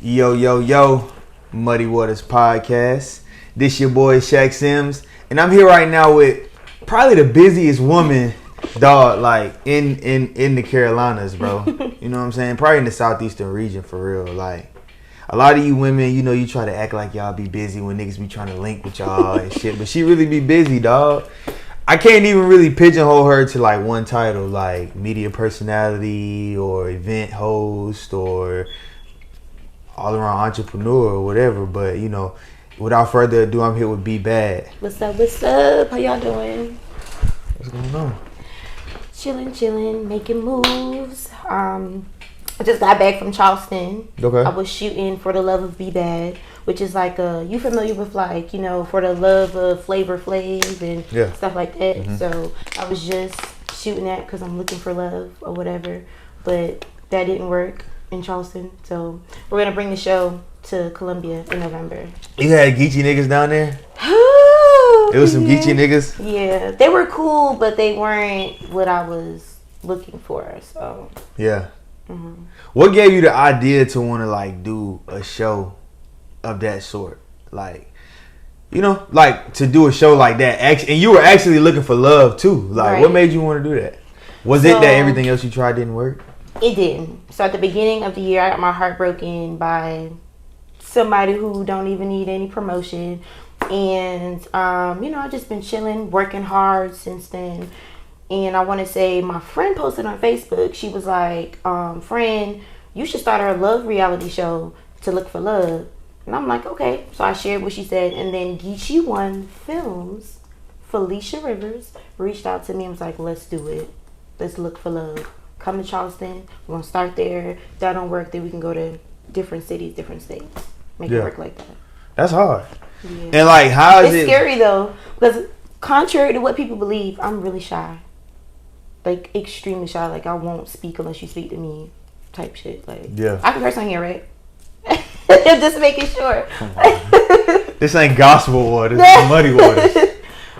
Yo, yo, yo, Muddy Waters Podcast. This your boy Shaq Sims, and I'm here right now with probably the busiest woman, dog, like in the Carolinas, bro. You know what I'm saying? Probably in the southeastern region for real. Like a lot of you women, you know, you try to act like y'all be busy when niggas be trying to link with y'all and shit, but she really be busy, dog. I can't even really pigeonhole her to like one title, like media personality or event host or all around entrepreneur or whatever. But you know, without further ado, I'm here with B Bad. What's up? What's up? How y'all doing? What's going on? Chilling, making moves. I just got back from Charleston. Okay. I was shooting For the Love of B Bad, which is like you familiar with like, you know, For the Love of Flavor Flav and stuff like that. Mm-hmm. So I was just shooting that because I'm looking for love or whatever, but that didn't work in Charleston. So we're gonna bring the show to Columbia in November. You had Geechee niggas down there? It was some Geechee niggas? Yeah, they were cool, but they weren't what I was looking for. So yeah. Mm-hmm. What gave you the idea to want to like do a show of that sort? Like, you know, like to do a show like that, and you were actually looking for love too. Like, What made you want to do that? Was it that everything else you tried didn't work? It didn't. So at the beginning of the year, I got my heart broken by somebody who don't even need any promotion. And, you know, I've just been chilling, working hard since then. And I want to say my friend posted on Facebook. She was like, friend, you should start a love reality show to look for love. And I'm like, okay. So I shared what she said. And then Geechee One Films, Felicia Rivers, reached out to me and was like, let's do it. Let's look for love. Come to Charleston. We're going to start there. If that don't work, then we can go to different cities, different states. Make it work like that. That's hard. Yeah. And like, how is it's scary though, because contrary to what people believe, I'm really shy. Like, extremely shy. Like, I won't speak unless you speak to me type shit. Like, I can curse on here, right? Just making sure. This ain't gospel water. This is muddy waters.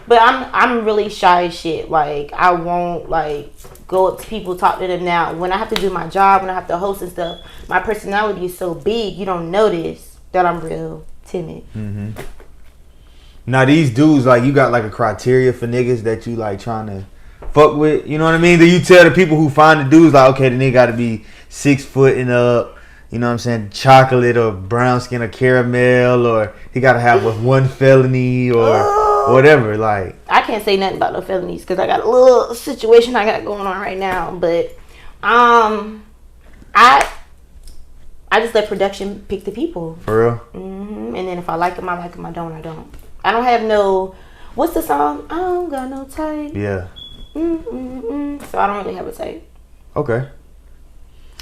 But I'm really shy as shit. Like, I won't, like, go up to people, talk to them. Now, when I have to do my job, when I have to host and stuff, my personality is so big, you don't notice that I'm real timid. Mm-hmm. Now, these dudes, like, you got, like, a criteria for niggas that you, like, trying to fuck with? You know what I mean? Do you tell the people who find the dudes, like, okay, the nigga got to be 6 foot and up, you know what I'm saying, chocolate or brown skin or caramel, or he got to have one felony or whatever, like. I can't say nothing about no felonies because I got a little situation I got going on right now, but I just let production pick the people. For real? Mm-hmm. And then if I like them, I like them. I don't. I don't have no, what's the song? I don't got no type. Yeah. So I don't really have a type. Okay.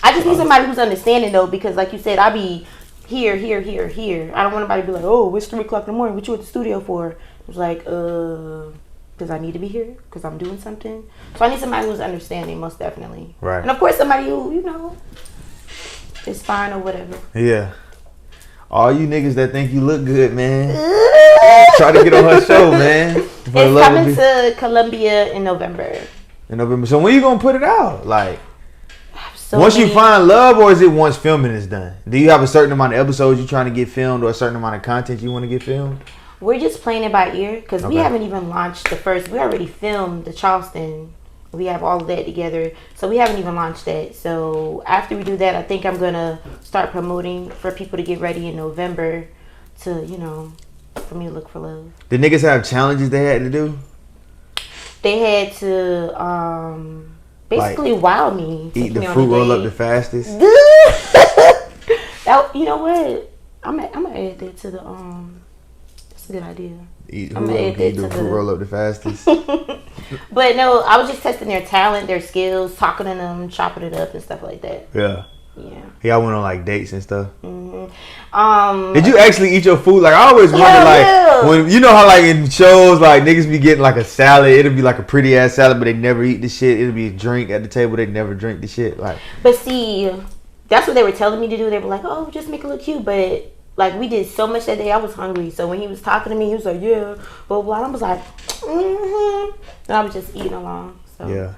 I just need somebody who's understanding though, because like you said, I be here. I don't want nobody to be like, oh, it's 3 o'clock in the morning. What you at the studio for? It's like, because I need to be here because I'm doing something. So I need somebody who's understanding, most definitely. Right. And of course, somebody who, you know, is fine or whatever. Yeah. All you niggas that think you look good, man. Try to get on her show, man. It's coming to Columbia in November. So when you gonna put it out? Like, once you find love, or is it once filming is done? Do you have a certain amount of episodes you're trying to get filmed, or a certain amount of content you want to get filmed? We're just playing it by ear because we haven't even launched the first. We already filmed the Charleston. We have all of that together, so we haven't even launched that. So after we do that, I think I'm gonna start promoting for people to get ready in November to, you know, for me to look for love. The niggas have challenges they had to do? They had to basically wow me. Eat the fruit roll up the fastest. That, you know what? I'm gonna add that to the That's a good idea. I'm gonna add that to the fruit roll up the fastest. But no, I was just testing their talent, their skills, talking to them, chopping it up and stuff like that. Yeah. Yeah. I went on like dates and stuff. Mm-hmm. Did you actually eat your food? Like, I always wonder, like, when you know how like in shows, like niggas be getting like a salad, it'll be like a pretty ass salad, but they never eat the shit. It'll be a drink at the table, they never drink the shit. Like, but see, that's what they were telling me to do. They were like, oh, just make it look cute, but like we did so much that day, I was hungry. So when he was talking to me, he was like, yeah, blah blah. I was like, and I was just eating along. So yeah.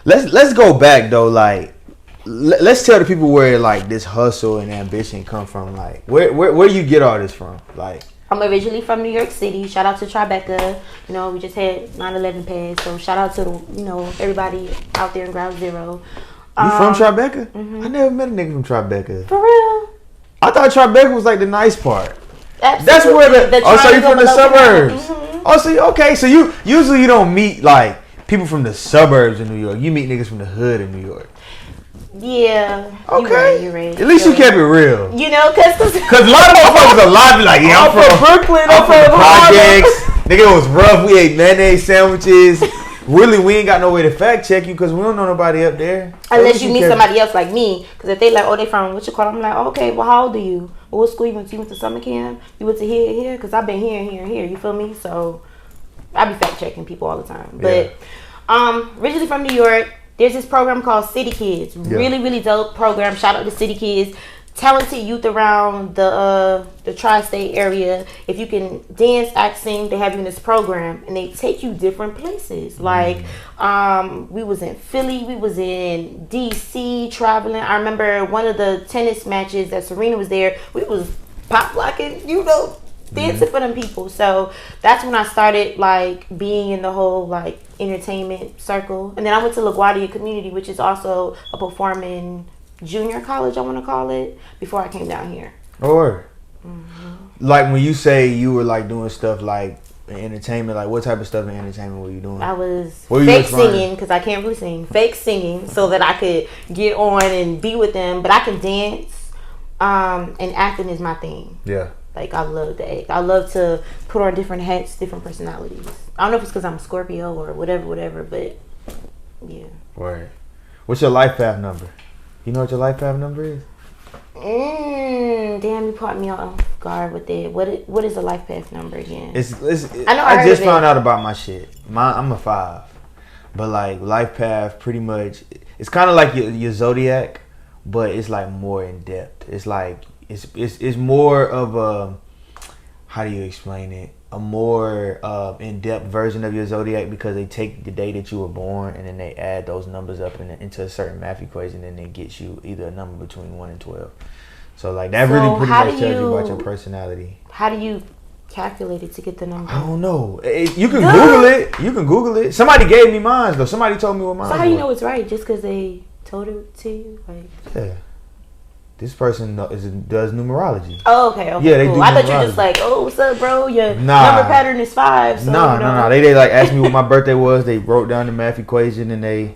Let's go back though, like. let's tell the people where like this hustle and ambition come from. Like where you get all this from? Like I'm originally from New York City. Shout out to Tribeca. You know, we just had 9/11 pass, so shout out to everybody out there in Ground Zero. You from Tribeca? Mm-hmm. I never met a nigga from Tribeca. For real? I thought Tribeca was like the nice part. Absolutely. That's where the so you from the suburbs. Mm-hmm. Oh, so okay. So you usually you don't meet like people from the suburbs in New York. You meet niggas from the hood in New York. Yeah. Okay. You're right. At least you kept it real. You know, cause a lot of motherfuckers alive be like, yeah, I'm from Brooklyn. I'm from the projects. Nigga, it was rough. We ate mayonnaise sandwiches. Really, we ain't got no way to fact check you because we don't know nobody up there. Unless you meet somebody else like me. Because if they like, oh, they from what you call, I'm like, oh, okay, well, how old are you? Well, what school you went to? You went to summer camp? You went to here? Because I've been here. You feel me? So I be fact checking people all the time. But originally from New York, there's this program called City Kids. Really, really dope program. Shout out to City Kids. Talented youth around the tri-state area. If you can dance, act, sing, they have you in this program, and they take you different places. Like we was in Philly, we was in DC, traveling. I remember one of the tennis matches that Serena was there. We was pop locking, dancing for them people. So that's when I started like being in the whole like entertainment circle. And then I went to LaGuardia Community, which is also a performing junior college, I want to call it, before I came down here. Or like when you say you were like doing stuff like in entertainment, like what type of stuff in entertainment were you doing? I was fake singing because I can't really sing. Fake singing so that I could get on and be with them, but I can dance. And acting is my thing. Yeah. Like I love to act. I love to put on different hats, different personalities. I don't know if it's because I'm a Scorpio or whatever, but yeah. Right. What's your life path number? You know what your life path number is? Damn, you caught me off guard with it. What is the life path number again? I just found out about my shit. I'm a 5, but like life path, pretty much, it's kind of like your zodiac, but it's like more in depth. It's like it's more of a, how do you explain it? A more in-depth version of your zodiac, because they take the day that you were born and then they add those numbers up into a certain math equation, and it gets you either a number between 1 and 12. So like that really pretty much tells you about your personality. How do you calculate it to get the number? I don't know. You can Google it. You can Google it. Somebody gave me mine though. Somebody told me what mine was. So how do you know it's right? Just because they told it to you? Like, yeah. This person does numerology. Oh, okay. Yeah, they do. I thought you were just like, oh, what's up, bro? Your number pattern is 5. So, nah. They like asked me what my birthday was. They wrote down the math equation and they,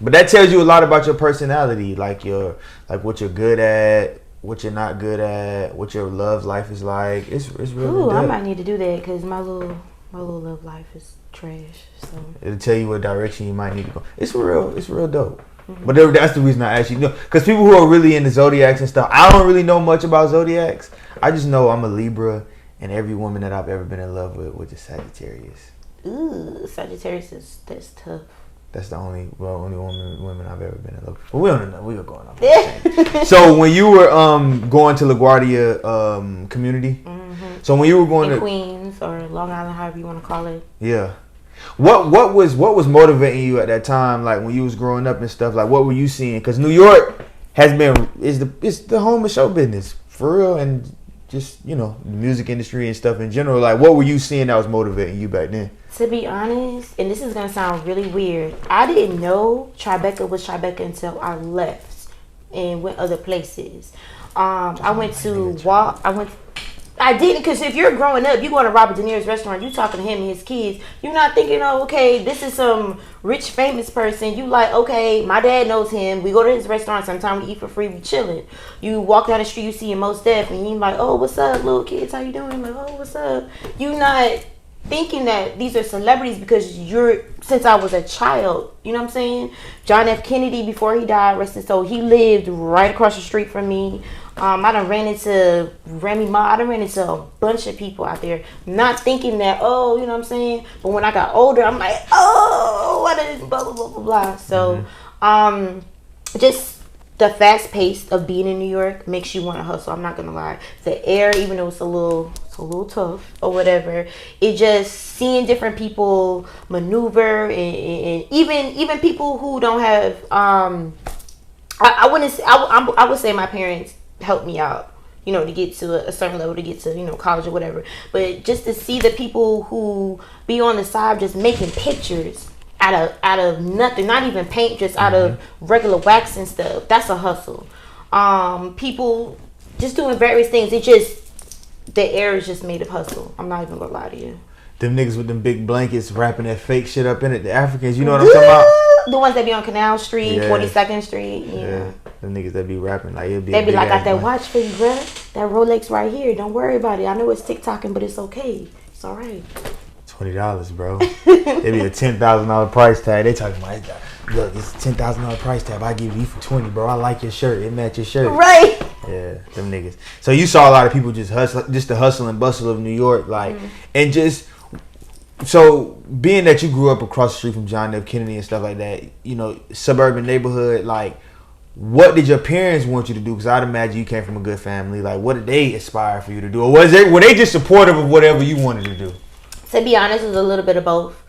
But that tells you a lot about your personality, like what you're good at, what you're not good at, what your love life is like. It's really. Ooh, I might need to do that because my little love life is trash. So it'll tell you what direction you might need to go. It's real dope. But that's the reason I asked you. Because people who are really into zodiacs and stuff, I don't really know much about zodiacs. I just know I'm a Libra, and every woman that I've ever been in love with was a Sagittarius. Ooh, Sagittarius that's tough. That's the only women I've ever been in love with. But we don't know. We were going off. So when you were going to LaGuardia community, so when you were going in to Queens or Long Island, however you want to call it. Yeah. What was motivating you at that time, like when you was growing up and stuff? Like what were you seeing? Because New York is the home of show business for real, and just the music industry and stuff in general. Like what were you seeing that was motivating you back then? To be honest, and this is gonna sound really weird, I didn't know Tribeca was Tribeca until I left and went other places. I didn't, because if you're growing up, you go to Robert De Niro's restaurant, you talking to him and his kids, you're not thinking, oh, okay, this is some rich, famous person. You like, okay, my dad knows him. We go to his restaurant sometime, we eat for free, we chilling. You walk down the street, you see him Mos Def, and you like, oh, what's up, little kids, how you doing? Like, oh, what's up? You not thinking that these are celebrities because since I was a child, you know what I'm saying? John F. Kennedy, before he died, rest his soul, he lived right across the street from me. I done ran into Remy Ma. I done ran into a bunch of people out there, not thinking that, oh, you know what I'm saying? But when I got older, I'm like, oh, what is blah, blah, blah, blah, blah. So, just the fast pace of being in New York makes you want to hustle. I'm not going to lie. The air, even though it's a little tough or whatever, it just seeing different people maneuver and even people who don't have, I wouldn't say, I would say my parents helped me out, you know, to get to a certain level, to get to, you know, college or whatever. But just to see the people who be on the side just making pictures out of nothing, not even paint, just out of regular wax and stuff, that's a hustle. People just doing various things. It just, the air is just made of hustle. I'm not even gonna lie to you. Them niggas with them big blankets wrapping that fake shit up in it. The Africans, you know what I'm talking about? The ones that be on Canal Street, Yeah. 42nd Street. Yeah. Them niggas that be rapping like it'll be. They a be big like, ass got that blanket. watch for you, bruh. That Rolex right here. Don't worry about it. I know it's TikToking, but it's okay. It's all right. $20, bro. It be a $10,000 price tag. They talking about, look, it's a $10,000 price tag. I give you for 20, bro. I like your shirt. It match your shirt. Right. Yeah, them niggas. So you saw a lot of people just hustle, just the hustle and bustle of New York, like, and just. So, being that you grew up across the street from John F. Kennedy and stuff like that, you know, suburban neighborhood, like, what did your parents want you to do? Because I'd imagine you came from a good family. Like, what did they aspire for you to do? Or were they just supportive of whatever you wanted to do? To be honest, it was a little bit of both.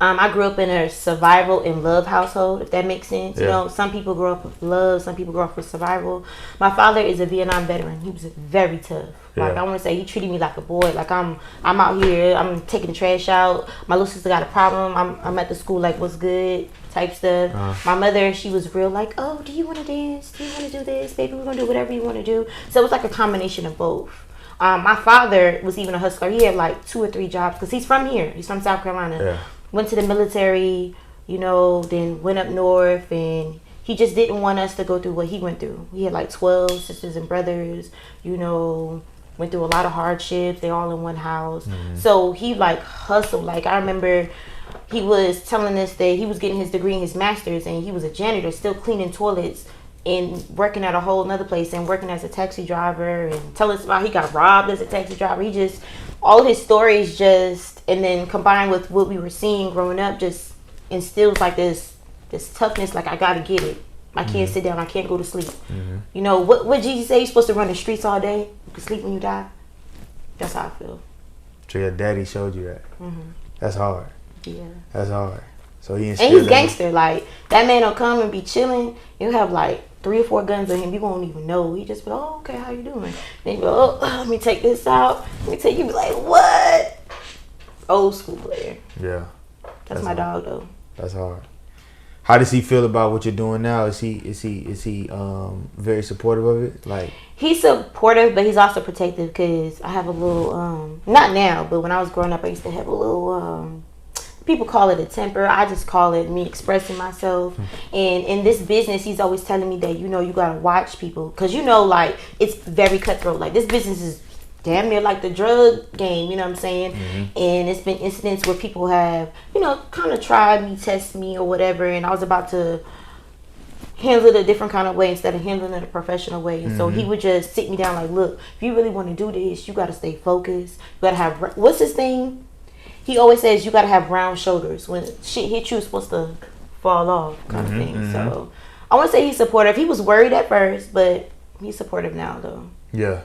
I grew up in a survival and love household, if that makes sense. Yeah. You know, some people grow up with love, some people grow up with survival. My father is a Vietnam veteran. He was very tough. Like, Yeah. I want to say he treated me like a boy. Like, I'm out here, I'm taking the trash out. My little sister got a problem. I'm at the school, like, what's good type stuff. My mother, she was real like, oh, do you want to dance? Do you want to do this? Baby, we're going to do whatever you want to do. So it was like a combination of both. My father was even a hustler. He had like 2 or 3 jobs because he's from here. He's from South Carolina. Yeah. Went to the military, you know, then went up north, and he just didn't want us to go through what he went through. He had like 12 sisters and brothers, you know, went through a lot of hardships. They all in one house. So he like hustled. Like, I remember he was telling us that he was getting his degree and his master's, and he was a janitor, still cleaning toilets and working at a whole nother place and working as a taxi driver, and telling us about he got robbed as a taxi driver. He just, all his stories just, and then combined with what we were seeing growing up, just instills like this toughness. Like, I gotta get it. I can't sit down. I can't go to sleep. You know what Jesus say? You're supposed to run the streets all day. You can sleep when you die. That's how I feel. So your daddy showed you that. That's hard. Yeah. That's hard. So he And instilled he's that- gangster. Like, that man will come and be chilling. He'll have like 3 or 4 guns on him. You won't even know. He just be like, oh, okay, how you doing? Then you go, oh, let me take this out. Let me take you. Be like, what? Old school player. Yeah. That's my dog though. That's hard. How does he feel about what you're doing now? Is he very supportive of it? Like, He's supportive, but he's also protective because I have a little, not now, but when I was growing up, I used to have a little, people call it a temper. I just call it me expressing myself. And in this business, he's always telling me that, you know, you got to watch people. Because, you know, like, it's very cutthroat. Like, this business is damn near like the drug game, you know what I'm saying? And it's been incidents where people have, you know, kind of tried me, test me or whatever, and I was about to handle it a different kind of way instead of handling it a professional way. And so he would just sit me down like, look, if you really want to do this, you got to stay focused. You got to have, what's his thing? He always says you got to have round shoulders. When shit hit you, it's supposed to fall off kind of thing. So I want to say he's supportive. He was worried at first, but he's supportive now though. yeah,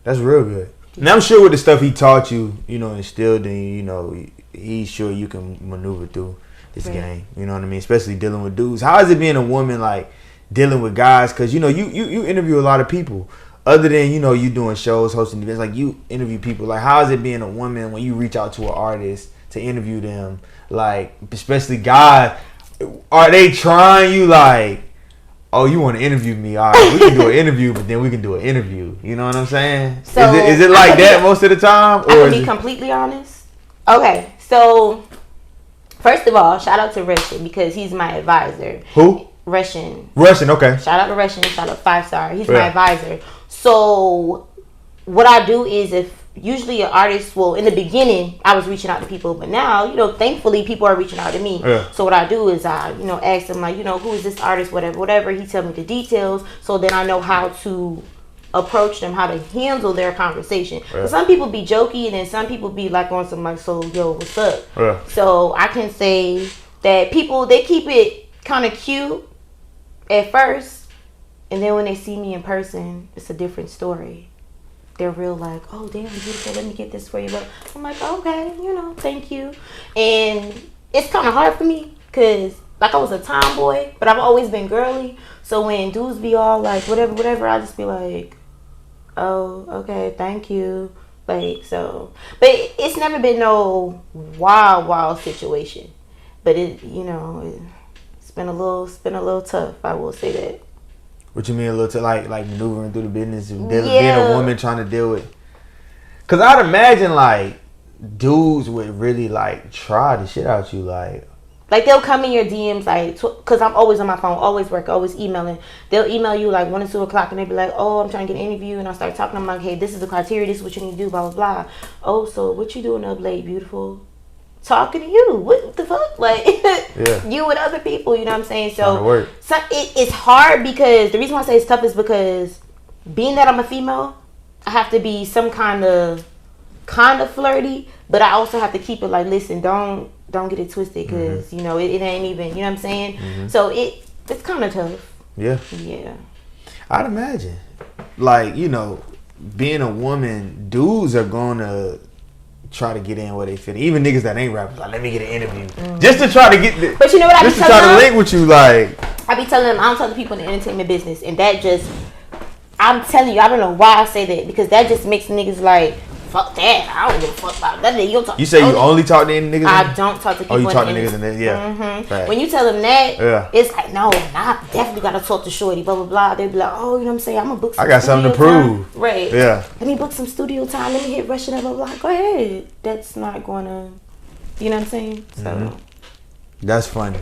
that's real good. And I'm sure with the stuff he taught you, you know, instilled in you, you know, he's sure you can maneuver through this game. You know what I mean? Especially dealing with dudes. How is it being a woman, like, dealing with guys? Because, you know, you interview a lot of people. Other than, you know, you doing shows, hosting events, like, you interview people. Like, how is it being a woman when you reach out to an artist to interview them? Like, especially guys, are they trying you, like, oh, you want to interview me? All right, we can do an interview, but then we can do an interview. You know what I'm saying? So, is it like that most of the time? I can is be it- completely honest. Okay, so first of all, shout out to Russian because he's my advisor. Who? Russian. Russian, okay. Shout out to Russian. Shout out 5 Star. He's Yeah. my advisor. So what I do is, if usually an artist, well, in the beginning I was reaching out to people, but now, you know, thankfully people are reaching out to me. Yeah. So what I do is I, you know, ask them like, you know, who is this artist, whatever. He tell me the details, so then I know how to approach them, how to handle their conversation. Yeah. Some people be jokey, and then some people be like on some like, so yo, what's up? Yeah. So I can say that people, they keep it kind of cute at first, and then when they see me in person, it's a different story. They're real like, oh damn, beautiful, let me get this for you. But I'm like, okay, you know, thank you. And it's kind of hard for me because like I was a tomboy, but I've always been girly. So when dudes be all like whatever, I just be like, oh, okay, thank you. Like, so, but it's never been no wild situation. But it's been a little tough. I will say that. What you mean a little like maneuvering through the business and being a woman trying to deal with? Cause I'd imagine like dudes would really like try the shit out you like they'll come in your DMs like cause I'm always on my phone, always working, always emailing. They'll email you like 1 or 2 o'clock and they'll be like, oh, I'm trying to get an interview, and I start talking. I'm like, hey, this is the criteria. This is what you need to do. Blah blah blah. Oh, so what you doing up late, beautiful? Talking to you. What the fuck? Like, you and other people, you know what I'm saying? So it's hard because the reason why I say it's tough is because being that I'm a female, I have to be some kind of flirty, but I also have to keep it like, listen, don't get it twisted because, it ain't even, you know what I'm saying? Mm-hmm. So it's kind of tough. Yeah. Yeah. I'd imagine. Like, being a woman, dudes are going to try to get in where they fit. Even niggas that ain't rappers, like, let me get an interview. Just to try to get but you know what I be telling them? Just to try to link with you, like. I be telling them, I don't tell the people in the entertainment business. And that just, I'm telling you, I don't know why I say that. Because that just makes niggas like, fuck that. I don't give a fuck about that. You say you only talk to any niggas? I don't talk to people. Oh, you talk to niggas in there? Yeah. Mm-hmm. When you tell them that, it's like, no, I definitely got to talk to Shorty, blah, blah, blah. They be like, oh, you know what I'm saying? I'm going to book some I got something to prove. Time. Right. Yeah. Let me book some studio time. Let me hit Russian, blah, blah, blah. Go ahead. That's not going to, you know what I'm saying? So. That's funny.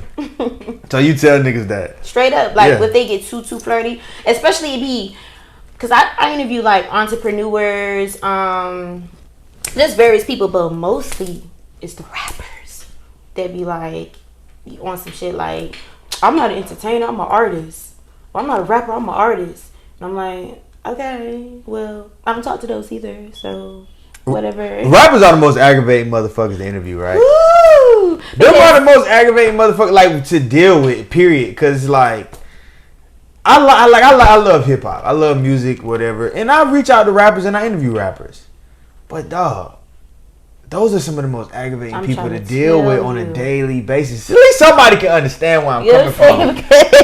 So you tell niggas that? Straight up. Like, if they get too flirty, especially because I interview, like, entrepreneurs, there's various people, but mostly it's the rappers that be like on some shit like, I'm not an entertainer, I'm an artist. Or I'm not a rapper, I'm an artist. And I'm like, okay, well, I don't talk to those either, so whatever. Rappers are the most aggravating motherfuckers to interview, right? Woo! Them are the most aggravating motherfuckers, like, to deal with, period. Cause like, I love hip hop, I love music, whatever, and I reach out to rappers and I interview rappers. But dog, those are some of the most aggravating people to deal with on a daily basis. At least somebody can understand where I'm coming from.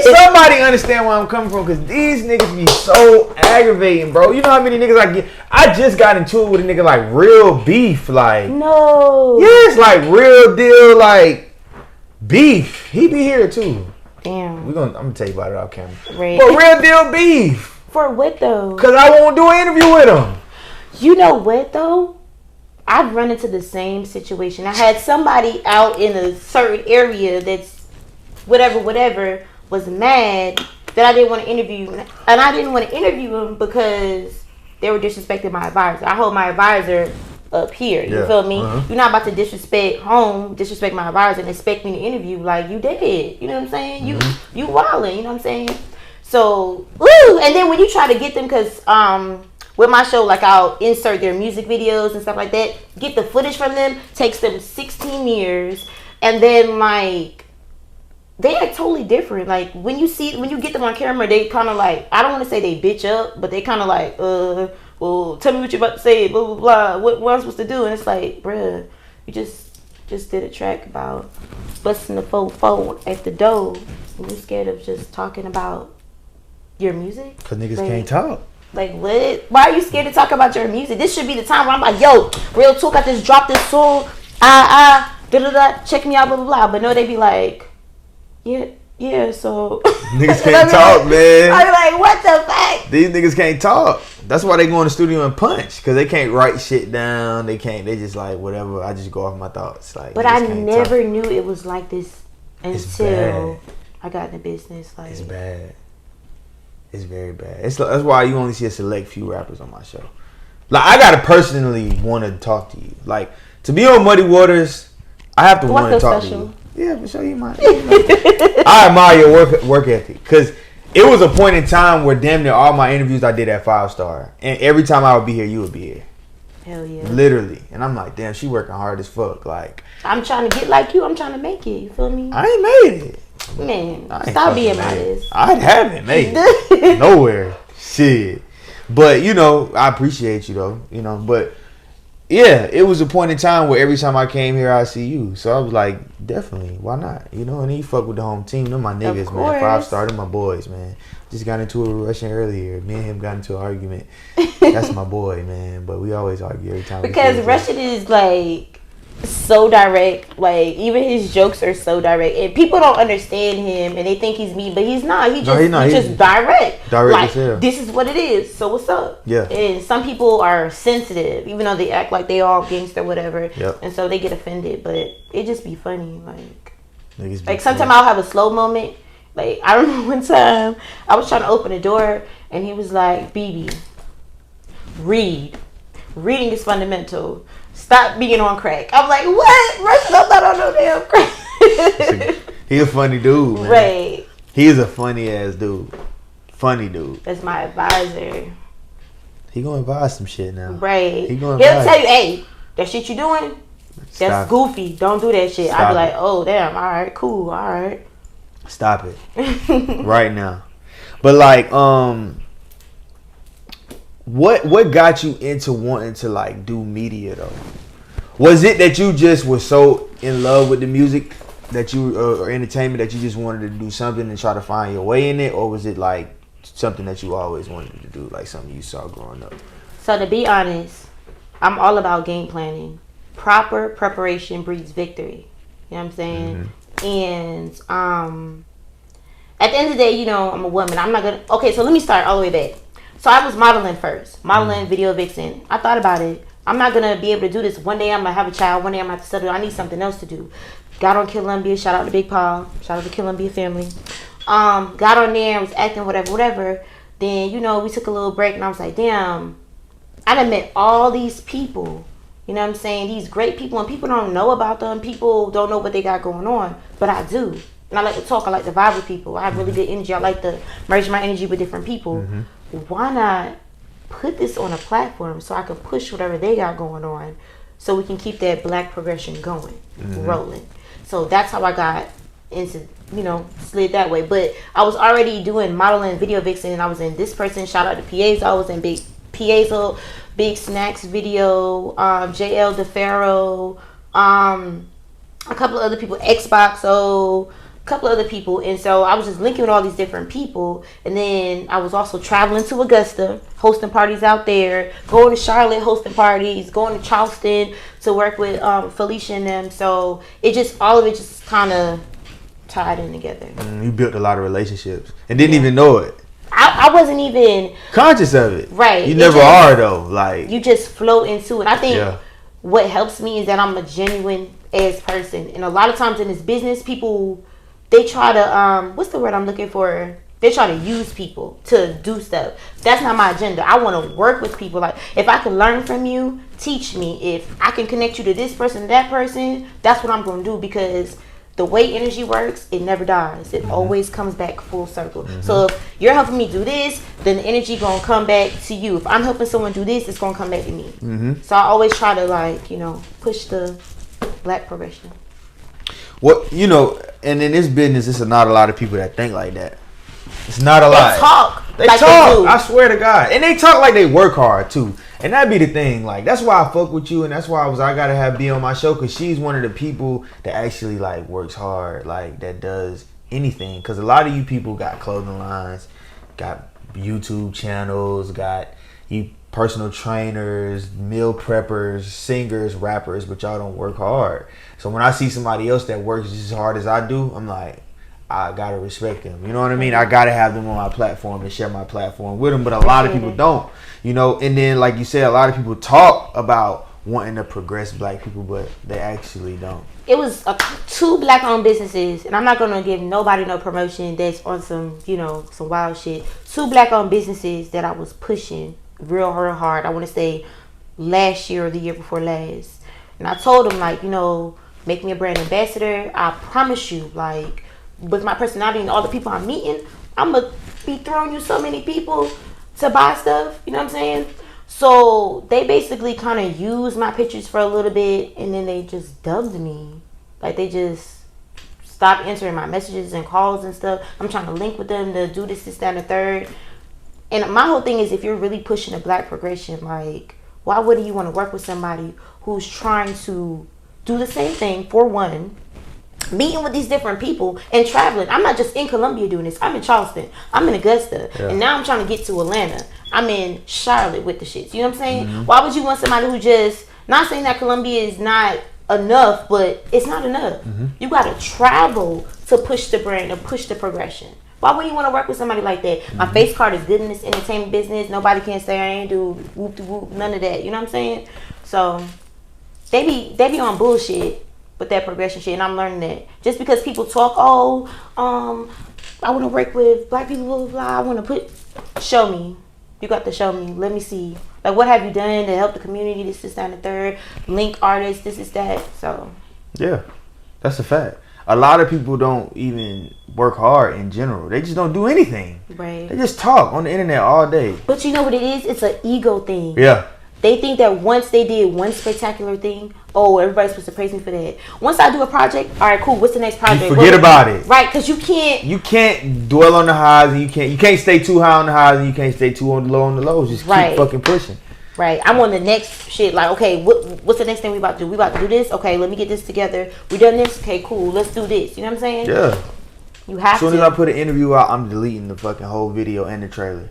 Somebody understand where I'm coming from, because these niggas be so aggravating, bro. You know how many niggas I get? I just got into it with a nigga like Real Beef, like. No. Yes, like real deal, like beef. He be here too. Damn. I'm gonna tell you about it off camera. Right. But Real Deal Beef. For what though? Cause I won't do an interview with him. You know what though? I've run into the same situation. I had somebody out in a certain area that's whatever was mad that I didn't want to interview, and I didn't want to interview them because they were disrespecting my advisor. I hold my advisor up here. You feel me? Uh-huh. You're not about to disrespect my advisor and expect me to interview like you did. You know what I'm saying? Mm-hmm. You wildin'. You know what I'm saying? So, and then when you try to get them, because with my show, like, I'll insert their music videos and stuff like that. Get the footage from them. Takes them 16 years. And then, like, they act totally different. Like, when you get them on camera, they kind of like, I don't want to say they bitch up, but they kind of like, well, tell me what you're about to say, blah, blah, blah. What am I supposed to do? And it's like, bruh, you just did a track about busting the fofo at the door. And you're scared of just talking about your music? Because niggas can't talk. Like, what? Why are you scared to talk about your music? This should be the time where I'm like, yo, real talk, I just dropped this song. Check me out, blah, blah, blah. But no, they be like, yeah, so. Niggas can't talk, man. I be like, what the fuck? These niggas can't talk. That's why they go in the studio and punch. Because they can't write shit down. They just like, whatever. I just go off my thoughts. Like, but I never knew it was like this until I got in the business. Like, it's bad. It's very bad. That's why you only see a select few rappers on my show. Like, I gotta personally want to talk to you. Like, to be on Muddy Waters, I have to want to talk to you. Yeah, for sure. You might. I admire your work ethic, because it was a point in time where damn near all my interviews I did at 5 Star, and every time I would be here, you would be here. Hell yeah. Literally, and I'm like, damn, she working hard as fuck. Like, I'm trying to get like you. I'm trying to make it. You feel me? I ain't made it. Man, stop being modest. I haven't made it nowhere. Shit. But, I appreciate you though. But yeah, it was a point in time where every time I came here, I see you. So I was like, definitely, why not? You know, and he fuck with the home team. Them my niggas, man. 5-star, them my boys, man. Just got into a Russian earlier. Me and him got into an argument. That's my boy, man. But we always argue every time. Because Russian is like so direct. Like even his jokes are so direct, and people don't understand him, and they think he's mean, but he's not. He's just direct. Direct like as hell. This is what it is. So what's up? Yeah. And some people are sensitive, even though they act like they all gangster, whatever. Yep. And so they get offended, but it just be funny. Like sometimes funny. I'll have a slow moment. Like I remember one time I was trying to open the door, and he was like, "BB, read. Reading is fundamental. Stop being on crack." I'm like, what? Russian, I'm not on no damn crack. He a funny dude, man. Right. He is a funny ass dude. Funny dude. That's my advisor. He gonna advise some shit now. Right. He'll tell you, hey, that shit you doing, that's Stop. goofy. Don't do that shit. Stop I'd be like, it. oh, damn. All right, cool. All right. Stop it. Right now. But like, what got you into wanting to like do media though? Was it that you just were so in love with the music that you or entertainment that you just wanted to do something and try to find your way in it, or was it like something that you always wanted to do, like something you saw growing up? So to be honest, I'm all about game planning. Proper preparation breeds victory. You know what I'm saying? Mm-hmm. And at the end of the day, you know, I'm a woman. I'm not gonna. Okay, so let me start all the way back. So I was modeling first, video vixen. I thought about it. I'm not gonna be able to do this. One day I'm gonna have a child. One day I'm gonna have to settle. I need something else to do. Got on Columbia. Shout out to Big Paul. Shout out to Columbia family. Got on there. Was acting whatever. Then you know we took a little break, and I was like, damn. I done met all these people. You know what I'm saying? These great people, and people don't know about them. People don't know what they got going on, but I do. And I like to talk. I like to vibe with people. I have really good energy. I like to merge my energy with different people. Mm-hmm. Why not put this on a platform so I can push whatever they got going on, so we can keep that black progression going, rolling. So that's how I got into, you know, slid that way. But I was already doing modeling, video vixen, and I was in This Person. Shout out to Piezo. I was in Piezo, Big Snacks video, JL DeFaro, a couple of other people, Xbox, a couple of other people. And so I was just linking with all these different people. And then I was also traveling to Augusta, hosting parties out there, going to Charlotte, hosting parties, going to Charleston to work with Felicia and them. So all of it just kind of tied in together. You built a lot of relationships and didn't even know it. I wasn't even conscious of it. Right. You never are though. Like you just flow into it. I think what helps me is that I'm a genuine ass person. And a lot of times in this business, people, they try to what's the word I'm looking for? They try to use people to do stuff. That's not my agenda. I want to work with people. Like if I can learn from you, teach me. If I can connect you to this person, that person, that's what I'm going to do, because the way energy works, it never dies. It always comes back full circle. So if you're helping me do this, then the energy going to come back to you. If I'm helping someone do this, it's going to come back to me. So I always try to, like, you know, push the black progression. What, you know, and in this business, it's not a lot of people that think like that. It's not a lot. They talk. They talk. I swear to God. And they talk like they work hard, too. And that be the thing. Like, that's why I fuck with you. And that's why I got to have B on my show. Because she's one of the people that actually, like, works hard. Like, that does anything. Because a lot of you people got clothing lines, got YouTube channels, got you personal trainers, meal preppers, singers, rappers. But y'all don't work hard. So when I see somebody else that works just as hard as I do, I'm like, I gotta respect them. You know what I mean? I gotta have them on my platform and share my platform with them. But a lot of people don't. You know, and then like you said, a lot of people talk about wanting to progress black people, but they actually don't. It was 2 black-owned businesses, and I'm not gonna give nobody no promotion that's on some, you know, some wild shit. 2 black-owned businesses that I was pushing real hard. I want to say last year or the year before last, and I told them, like, you know, make me a brand ambassador. I promise you, like, with my personality and all the people I'm meeting, I'm gonna be throwing you so many people to buy stuff. You know what I'm saying? So they basically kind of used my pictures for a little bit, and then they just dubbed me. Like, they just stopped answering my messages and calls and stuff. I'm trying to link with them to do this, that, and the third. And my whole thing is, if you're really pushing a black progression, like, why wouldn't you want to work with somebody who's trying to do the same thing for one, meeting with these different people and traveling? I'm not just in Columbia doing this. I'm in Charleston. I'm in Augusta. Yeah. And now I'm trying to get to Atlanta. I'm in Charlotte with the shits. You know what I'm saying? Mm-hmm. Why would you want somebody who just, not saying that Columbia is not enough, but it's not enough. Mm-hmm. You got to travel to push the brand, to push the progression. Why would you want to work with somebody like that? Mm-hmm. My face card is good in this entertainment business. Nobody can say I ain't do whoop de whoop, none of that. You know what I'm saying? So they be on bullshit with that progression shit, and I'm learning that. Just because people talk, I want to work with black people, blah, blah, blah. I want to show me. You got to show me. Let me see. Like, what have you done to help the community? This, that, and the third. Link artists, this is that. So yeah, that's a fact. A lot of people don't even work hard in general. They just don't do anything. Right. They just talk on the internet all day. But you know what it is? It's an ego thing. Yeah. They think that once they did one spectacular thing, everybody's supposed to praise me for that. Once I do a project, all right, cool. What's the next project? You forget about it. Right, because you can't dwell on the highs, and you can't stay too high on the highs, and you can't stay too low on the lows. Just keep fucking pushing. Right. I'm on the next shit. Like, okay, what's the next thing we about to do? We about to do this? Okay, let me get this together. We done this? Okay, cool. Let's do this. You know what I'm saying? Yeah. You have to. As soon as I put an interview out, I'm deleting the fucking whole video and the trailer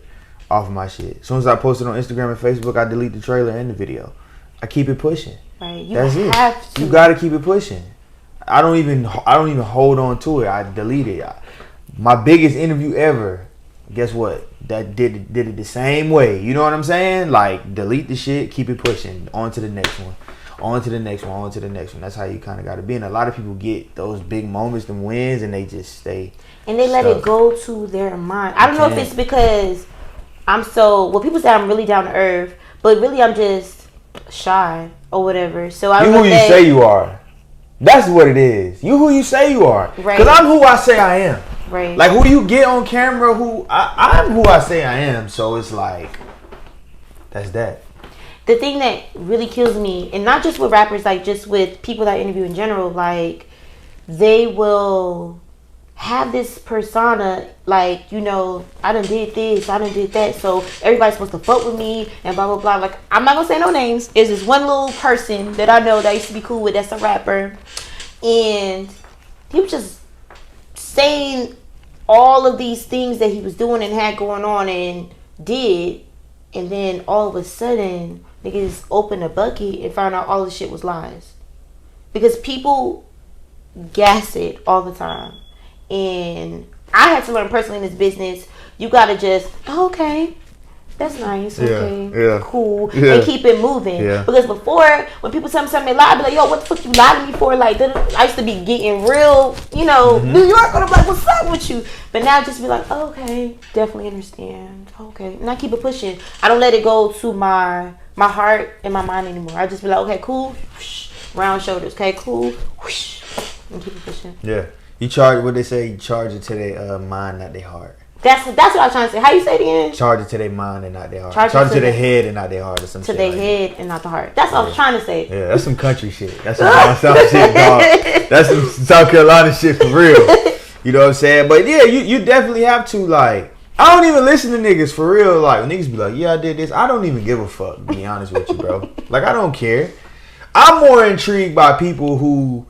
off of my shit. As soon as I post it on Instagram and Facebook, I delete the trailer and the video. I keep it pushing. Right. That's it. You gotta keep it pushing. I don't even hold on to it. I delete it. My biggest interview ever, guess what? That did it the same way. You know what I'm saying? Like, delete the shit, keep it pushing. On to the next one. On to the next one. On to the next one. That's how you kind of got to be. And a lot of people get those big moments and wins, and they just stay. And they let it go to their mind. I don't know if it's because people say I'm really down to earth, but really I'm just shy or whatever. So I you who you say you are. That's what it is. You who you say you are. Right. Because I'm who I say I am. Right. Like, who you get on camera, I'm who I say I am. So it's like, that's that. The thing that really kills me, and not just with rappers, like just with people that I interview in general, like they will have this persona, like, you know, I done did this, I done did that, so everybody's supposed to fuck with me and blah blah blah. Like, I'm not gonna say no names. There's this one little person that I know that I used to be cool with, that's a rapper, and he was just saying all of these things that he was doing and had going on and did, and then all of a sudden niggas opened a bucket and found out all the shit was lies, because people gas it all the time. And I had to learn personally in this business, you gotta just, okay, that's nice, okay, cool, and keep it moving. Because before, when people tell me something they lie, I'd be like, yo, what the fuck you lie to me for? Like, I used to be getting real, you know, New York, and I'm like, what's up with you? But now just be like, okay, definitely understand, okay, and I keep it pushing. I don't let it go to my heart and my mind anymore. I just be like, okay, cool, whoosh, round shoulders, okay, cool, whoosh, and keep it pushing. Yeah. You charge, what they say, you charge it to their mind, not their heart. That's what I was trying to say. How you say it again? Charge it to their mind and not their heart. Charge it to their head and not their heart, or some shit. To their head and not the heart. That's what I was trying to say. Yeah, that's some country shit. That's some down south shit, dog. That's some South Carolina shit for real. You know what I'm saying? But yeah, you definitely have to, like, I don't even listen to niggas for real. Like, when niggas be like, yeah, I did this, I don't even give a fuck, to be honest with you, bro. Like, I don't care. I'm more intrigued by people who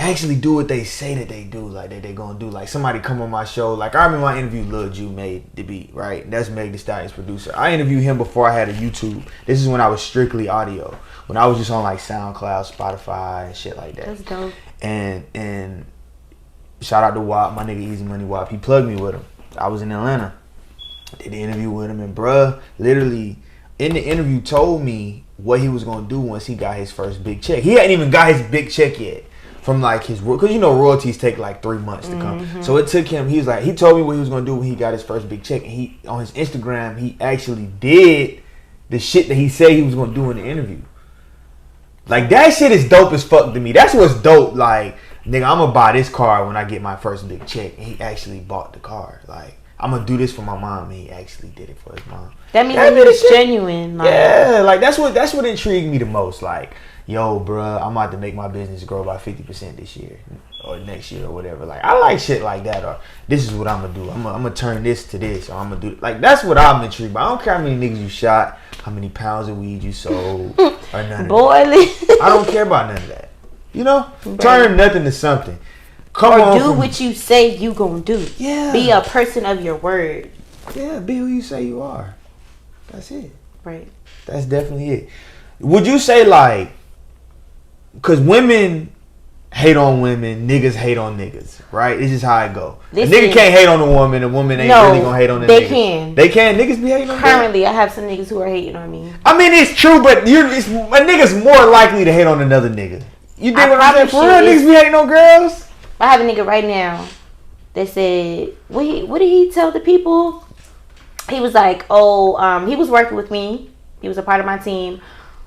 actually do what they say that they do, like that they gonna do. Like, somebody come on my show, like I remember I interviewed Lil Ju made the beat, right? That's Meg Thee Stallion's producer. I interviewed him before I had a YouTube. This is when I was strictly audio, when I was just on like SoundCloud, Spotify, and shit like that. That's dope. And shout out to WAP, my nigga Easy Money WAP. He plugged me with him. I was in Atlanta, did the interview with him, and bruh literally in the interview told me what he was gonna do once he got his first big check. He hadn't even got his big check yet. From like his, because you know royalties take like 3 months to come. So it took him, he told me what he was gonna do when he got his first big check, and he on his Instagram he actually did the shit that he said he was gonna do in the interview. Like, that shit is dope as fuck to me. That's what's dope. Like, nigga, I'm gonna buy this car when I get my first big check, and he actually bought the car. Like, I'm gonna do this for my mom, and he actually did it for his mom. That means that it's genuine. Like, yeah, like that's what intrigued me the most. Like, yo, bruh, I'm about to make my business grow by 50% this year or next year or whatever. Like, I like shit like that. Or this is what I'm gonna do. I'm gonna turn this to this. Or I'm gonna do like that's what I'm intrigued by. I don't care how many niggas you shot, how many pounds of weed you sold, or none of that. I don't care about none of that. You know, right. Turn nothing to something. Come or on do what you say you gonna do. Yeah. Be a person of your word. Yeah, be who you say you are. That's it. Right. That's definitely it. Would you say like, because women hate on women, niggas hate on niggas, right? It's just how it go. Listen, a nigga can't hate on a woman ain't really gonna hate on a nigga. They can. Niggas be hating on Currently, I have some niggas who are hating on me. I mean, it's true, but a nigga's more likely to hate on another nigga. You dig what I'm saying? For real, niggas be hating on girls? I have a nigga right now that said, what did he tell the people? He was like, he was working with me. He was a part of my team.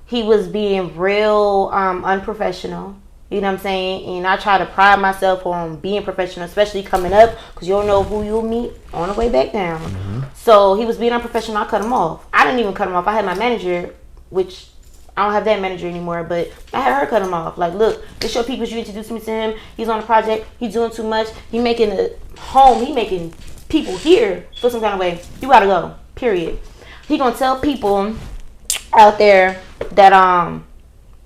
He was being real unprofessional. You know what I'm saying? And I try to pride myself on being professional, especially coming up, because you don't know who you'll meet on the way back down. Mm-hmm. So he was being unprofessional. I cut him off. I didn't even cut him off. I had my manager, which I don't have that manager anymore, but I had her cut him off. Like, look, this your people. You introduced me to him. He's on a project. He's doing too much. He making a home. He making people here feel some kind of way. You gotta go. Period. He gonna tell people out there that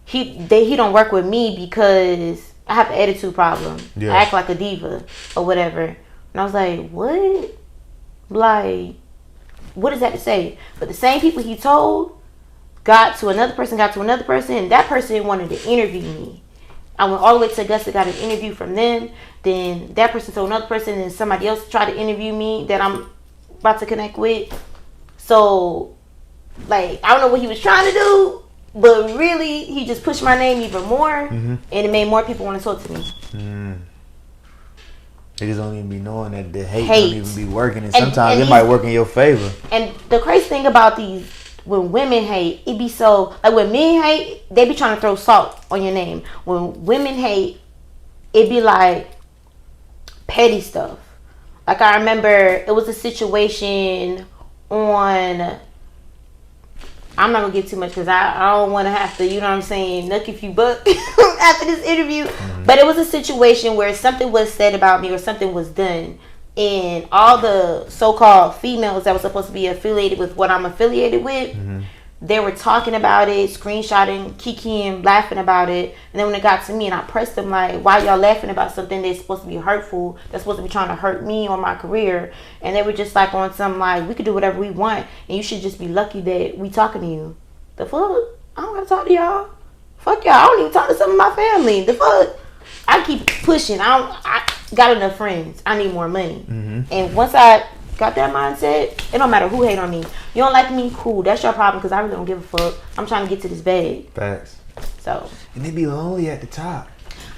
he don't work with me because I have an attitude problem. Yeah. I act like a diva or whatever. And I was like, what? Like, what is that to say? But the same people he told got to another person, and that person wanted to interview me. I went all the way to Augusta, got an interview from them. Then that person told another person, and somebody else tried to interview me that I'm about to connect with. So, like, I don't know what he was trying to do, but really, he just pushed my name even more, and it made more people want to talk to me. Niggas don't even be knowing that the hate don't even be working, and sometimes it might work in your favor. And the crazy thing about these, when women hate, it be so, like when men hate, they be trying to throw salt on your name. When women hate, it be like petty stuff. Like I remember it was a situation on, I'm not gonna give too much because I don't want to have to, you know what I'm saying, nuck if you buck after this interview. But it was a situation where something was said about me or something was done, and all the so-called females that were supposed to be affiliated with what I'm affiliated with, they were talking about it, screenshotting, kikiing, laughing about it. And then when it got to me and I pressed them like, why y'all laughing about something that's supposed to be hurtful, that's supposed to be trying to hurt me or my career? And they were just like on some like, we could do whatever we want and you should just be lucky that we talking to you. The fuck? I don't gotta talk to y'all. Fuck y'all. I don't even talk to some of my family. The fuck? I keep pushing. I got enough friends. I need more money. And once I got that mindset, it don't matter who hate on me. You don't like me? Cool. That's your problem because I really don't give a fuck. I'm trying to get to this bag. Facts. So. And they be lonely at the top.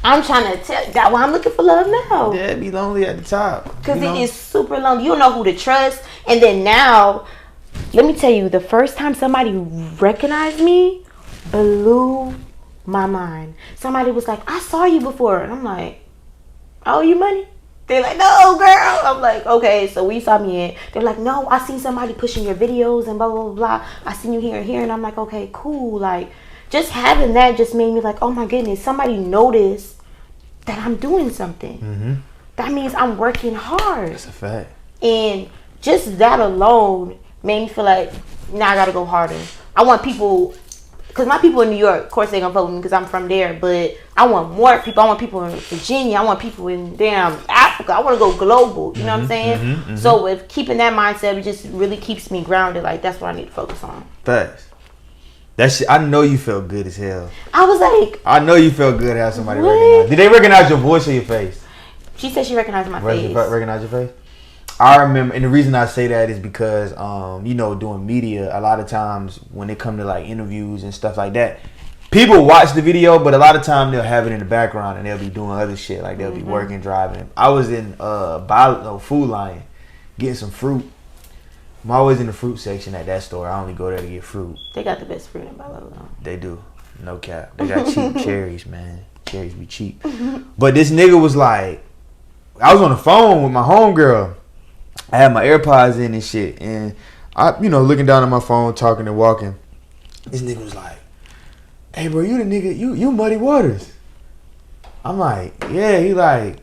I'm trying to tell that's why I'm looking for love now. Yeah, it be lonely at the top. Because it is super lonely. You don't know who to trust. And then now, let me tell you, the first time somebody recognized me blew my mind. Somebody was like, I saw you before. And I'm like, I owe you money? They're like, no, girl. I'm like, okay, so where you saw me in? They're like, no, I seen somebody pushing your videos and blah, blah, blah, blah. I seen you here and here. And I'm like, okay, cool. Like, just having that just made me like, oh my goodness, somebody noticed that I'm doing something. That means I'm working hard. That's a fact. And just that alone made me feel like, now I got to go harder. I want people, because my people in New York, of course, they're going to vote with me because I'm from there. But I want more people. I want people in Virginia. I want people in damn Africa. I want to go global. You know what I'm saying? So with keeping that mindset, it just really keeps me grounded. Like, that's what I need to focus on. Facts. That shit, I know you felt good as hell. I was like, I know you felt good to have somebody recognize. Did they recognize your voice or your face? She said she recognized my face. Recognize your face? I remember, and the reason I say that is because, you know, doing media, a lot of times when it come to like interviews and stuff like that, people watch the video, but a lot of time they'll have it in the background and they'll be doing other shit. Like they'll be working, driving. I was in Food Lion getting some fruit. I'm always in the fruit section at that store. I only go there to get fruit. They got the best fruit in Balo. They do. No cap. They got cheap cherries, man. Cherries be cheap. But this nigga was like, I was on the phone with my homegirl. I had my AirPods in and shit. And I, you know, looking down at my phone, talking and walking. This nigga was like, hey bro, you the nigga, you Muddy Waters. I'm like, yeah. He like,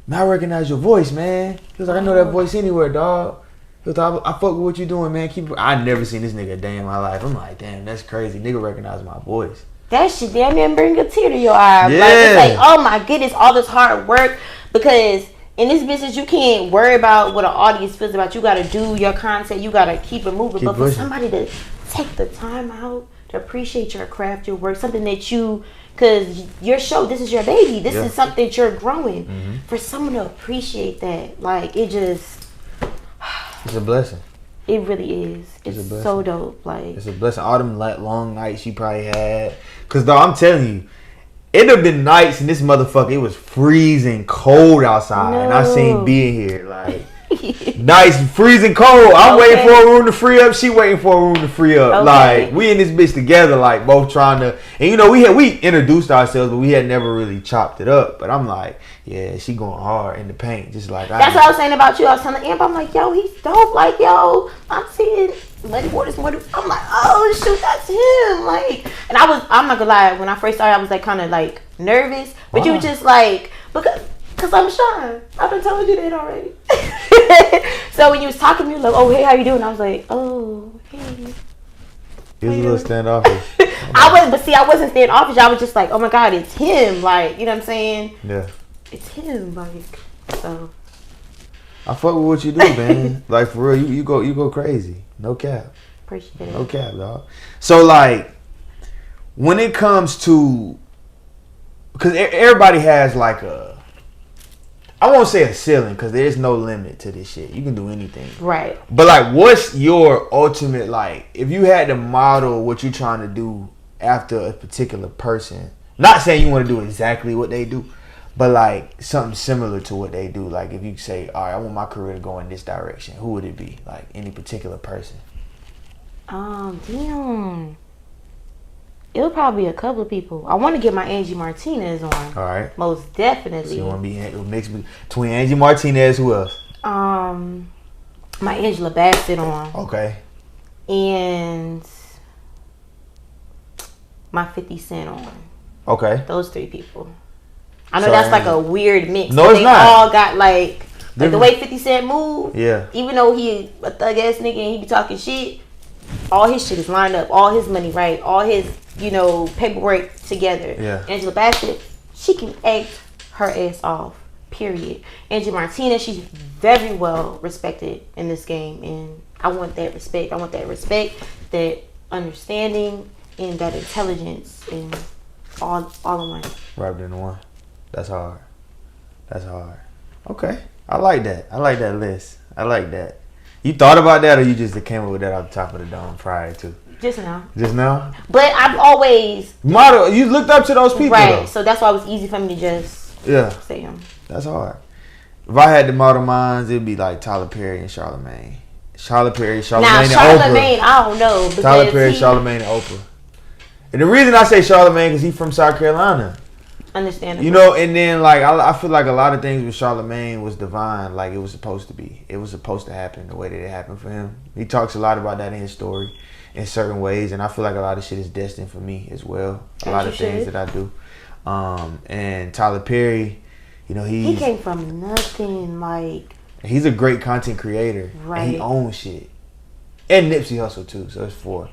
man, I recognize your voice, man. He was like, I know that voice anywhere, dog. He was like, I fuck with what you doing, man. I never seen this nigga a day in my life. I'm like, damn, that's crazy. Nigga recognize my voice. That shit damn near bring a tear to your eye. Yeah. Like, it's like, oh my goodness, all this hard work. Because in this business, you can't worry about what an audience feels about. You got to do your content. You got to keep it moving. But for somebody to take the time out to appreciate your craft, your work, something that you, because your show, this is your baby. This is something that you're growing. Mm-hmm. For someone to appreciate that, like, it just... It's a blessing. It really is. It's so dope. Like, it's a blessing. All them long nights you probably had. Because, though, I'm telling you, it'd have been nights in this motherfucker. It was freezing cold outside. And I seen B in here. Like, nice, freezing cold. I'm waiting for a room to free up. She waiting for a room to free up. Like, we in this bitch together, like, both trying to. And, you know, we introduced ourselves, but we had never really chopped it up. But I'm like, yeah, she going hard in the paint. Just like that's what I was saying about you. I was telling Amp, I'm like, yo, he's dope. Like, yo, I'm seeing Muddy Waters. I'm like, oh, shoot, that's him. Like, and I'm not gonna lie, when I first started, I was like kind of like nervous. But you were just like, because I'm shy. I've been telling you that already. So when you was talking to me, like, oh, hey, how you doing? I was like, oh, hey. He was a little standoffish. I wasn't standoffish. I was just like, oh my God, it's him. Like, you know what I'm saying? Yeah. It's him. Like, so. I fuck with what you do, man. Like, for real, you go crazy. No cap. Appreciate it. No cap, dog. So, like, when it comes to, because everybody has like I won't say a ceiling, because there's no limit to this shit. You can do anything. Right. But, like, what's your ultimate, like, if you had to model what you're trying to do after a particular person, not saying you want to do exactly what they do, but, like, something similar to what they do. Like, if you say, all right, I want my career to go in this direction, who would it be? Like, any particular person? Damn. It would probably be a couple of people. I want to get my Angie Martinez on. All right. Most definitely. So you want to be mixed between Angie Martinez, who else? My Angela Bassett on. Okay. And my 50 Cent on. Okay. Those three people. I know that's like a weird mix. No, it's they not. All got like the way 50 Cent move. Yeah. Even though he a thug ass nigga and he be talking shit, all his shit is lined up. All his money right. All his, paperwork together. Yeah. Angela Bassett, she can act her ass off. Period. Angie Martinez, she's very well respected in this game, and I want that respect. I want that respect, that understanding, and that intelligence, and all in one. Wrapped in one. That's hard. Okay. I like that. I like that list. I like that. You thought about that, or you just came up with that off the top of the dome prior to? Just now. Just now? But I've always... Model. You looked up to those people, right, though. so that's why it was easy for me to just say them. That's hard. If I had to model mines, it'd be like Tyler Perry and Charlamagne. Charlamagne and Charlamagne, I don't know. Tyler Perry, Charlamagne, and Oprah. And the reason I say Charlamagne because he's from South Carolina. Understandable. And then like I feel like a lot of things with Charlamagne was divine, like it was supposed to be. It was supposed to happen the way that it happened for him. He talks a lot about that in his story in certain ways, and I feel like a lot of shit is destined for me as well. A lot of things that I do. And Tyler Perry, he came from nothing. Like, he's a great content creator, right? And he owns shit, and Nipsey Hussle too. So it's four.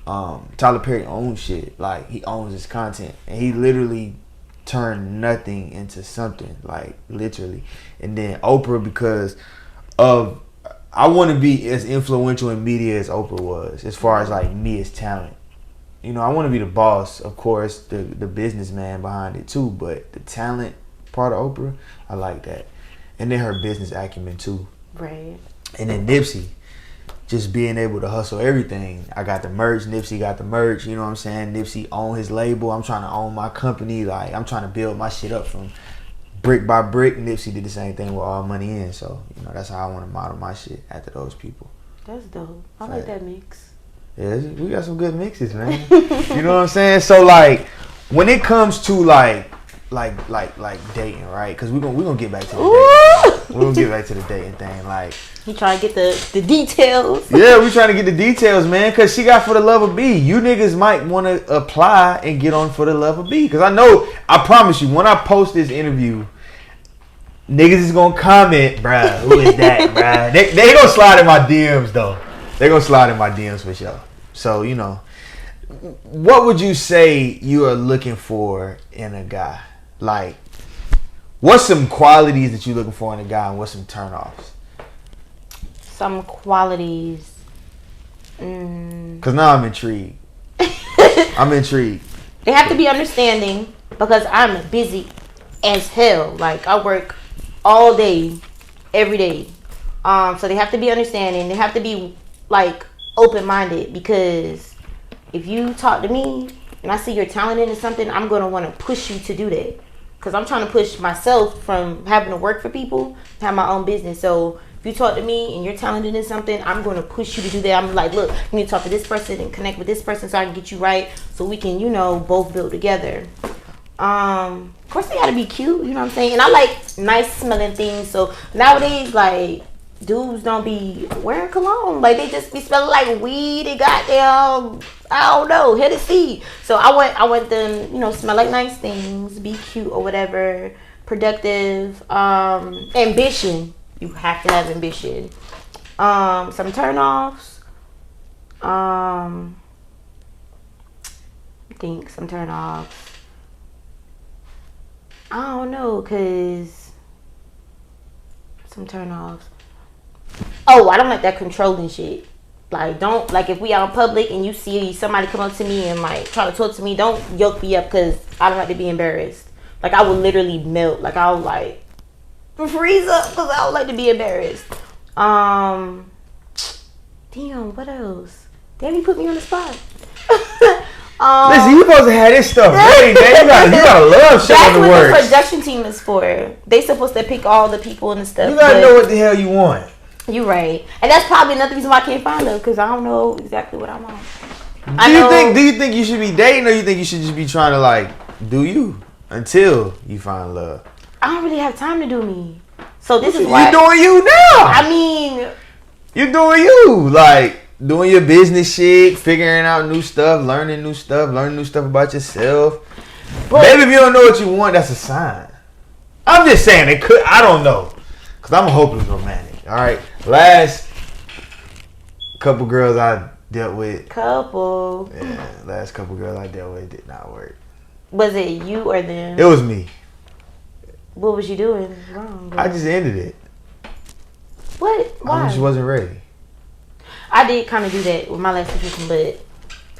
Tyler Perry owns shit. Like, he owns his content, and he literally turned nothing into something, like, literally. And then Oprah, because of, I want to be as influential in media as Oprah was, as far as like me as talent. I want to be the boss, of course, the businessman behind it too, but the talent part of Oprah, I like that. And then her business acumen too. Right. And then Nipsey, just being able to hustle everything. I got the merch, Nipsey got the merch, you know what I'm saying? Nipsey own his label. I'm trying to own my company. Like, I'm trying to build my shit up from brick by brick. Nipsey did the same thing with All Money In. So, that's how I want to model my shit after those people. That's dope. I like that mix. Yeah, we got some good mixes, man. You know what I'm saying? So, like, when it comes to, like, like dating, right? Because we're gonna get back to the dating. We're gonna get back to the dating thing. Like, he trying to get the details. Yeah, we trying to get the details, man. Because she got For the Love of B. You niggas might want to apply and get on For the Love of B. Because I promise you, when I post this interview, niggas is gonna comment, bruh, who is that, bruh? They gonna slide in my DMs though. They gonna slide in my DMs for sure. So, you know, what would you say you are looking for in a guy? Like, what's some qualities that you're looking for in a guy, and what's some turnoffs? Some qualities. Cause now I'm intrigued. I'm intrigued. They have to be understanding because I'm busy as hell. Like, I work all day, every day. So they have to be understanding. They have to be like open-minded, because if you talk to me and I see you're talented in something, I'm gonna want to push you to do that. Cause I'm trying to push myself from having to work for people to have my own business. So if you talk to me and you're talented in something, I'm going to push you to do that. I'm like, look, you need to talk to this person and connect with this person so I can get you right, so we can, you know, both build together. Of course, they gotta be cute, you know what I'm saying? And I like nice smelling things. So nowadays, like, dudes don't be wearing cologne. Like, they just be smelling like weed. They goddamn, I don't know, Hennessy. So I want them, you know, smell like nice things, be cute or whatever, productive, ambition. You have to have ambition. Some turnoffs. I think some turnoffs. I don't know, cause some turnoffs. Oh, I don't like that controlling shit. Like, don't, like, if we out in public and you see somebody come up to me and like try to talk to me, don't yoke me up, cause I don't like to be embarrassed. Like, I would literally melt. Like, I'll like freeze up because I don't like to be embarrassed. Damn, what else? Damn, you put me on the spot. Listen, you supposed to have this stuff ready, man. You gotta love shit on the works. That's what the production team is for. They supposed to pick all the people and the stuff. You gotta know what the hell you want. You right, and that's probably another reason why I can't find her, because I don't know exactly what I want. Do you think you should be dating, or you think you should just be trying to like do you until you find love? I don't really have time to do me, so this is why you doing you now. I mean, you're doing you, like doing your business shit, figuring out new stuff, learning new stuff about yourself. But maybe if you don't know what you want, that's a sign. I'm just saying it could. I don't know, cause I'm a hopeless romantic. All right, last couple girls I dealt with. Last couple girls I dealt with did not work. Was it you or them? It was me. What was you doing wrong, bro? I just ended it. What? Why? I just wasn't ready. I did kind of do that with my last situation, but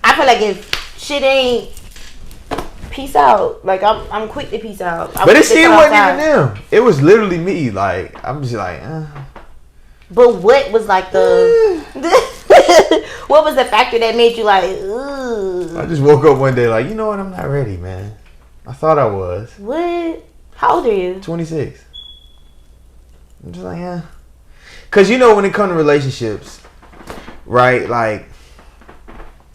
I feel like if shit ain't, peace out. Like, I'm quick to peace out. But it still wasn't even them. It was literally me. Like, I'm just like, But what was like the what was the factor that made you like, ugh? I just woke up one day like, you know what, I'm not ready, man. I thought I was. What? How old are you? 26. I'm just like, yeah. Cause you know, when it comes to relationships, right, like,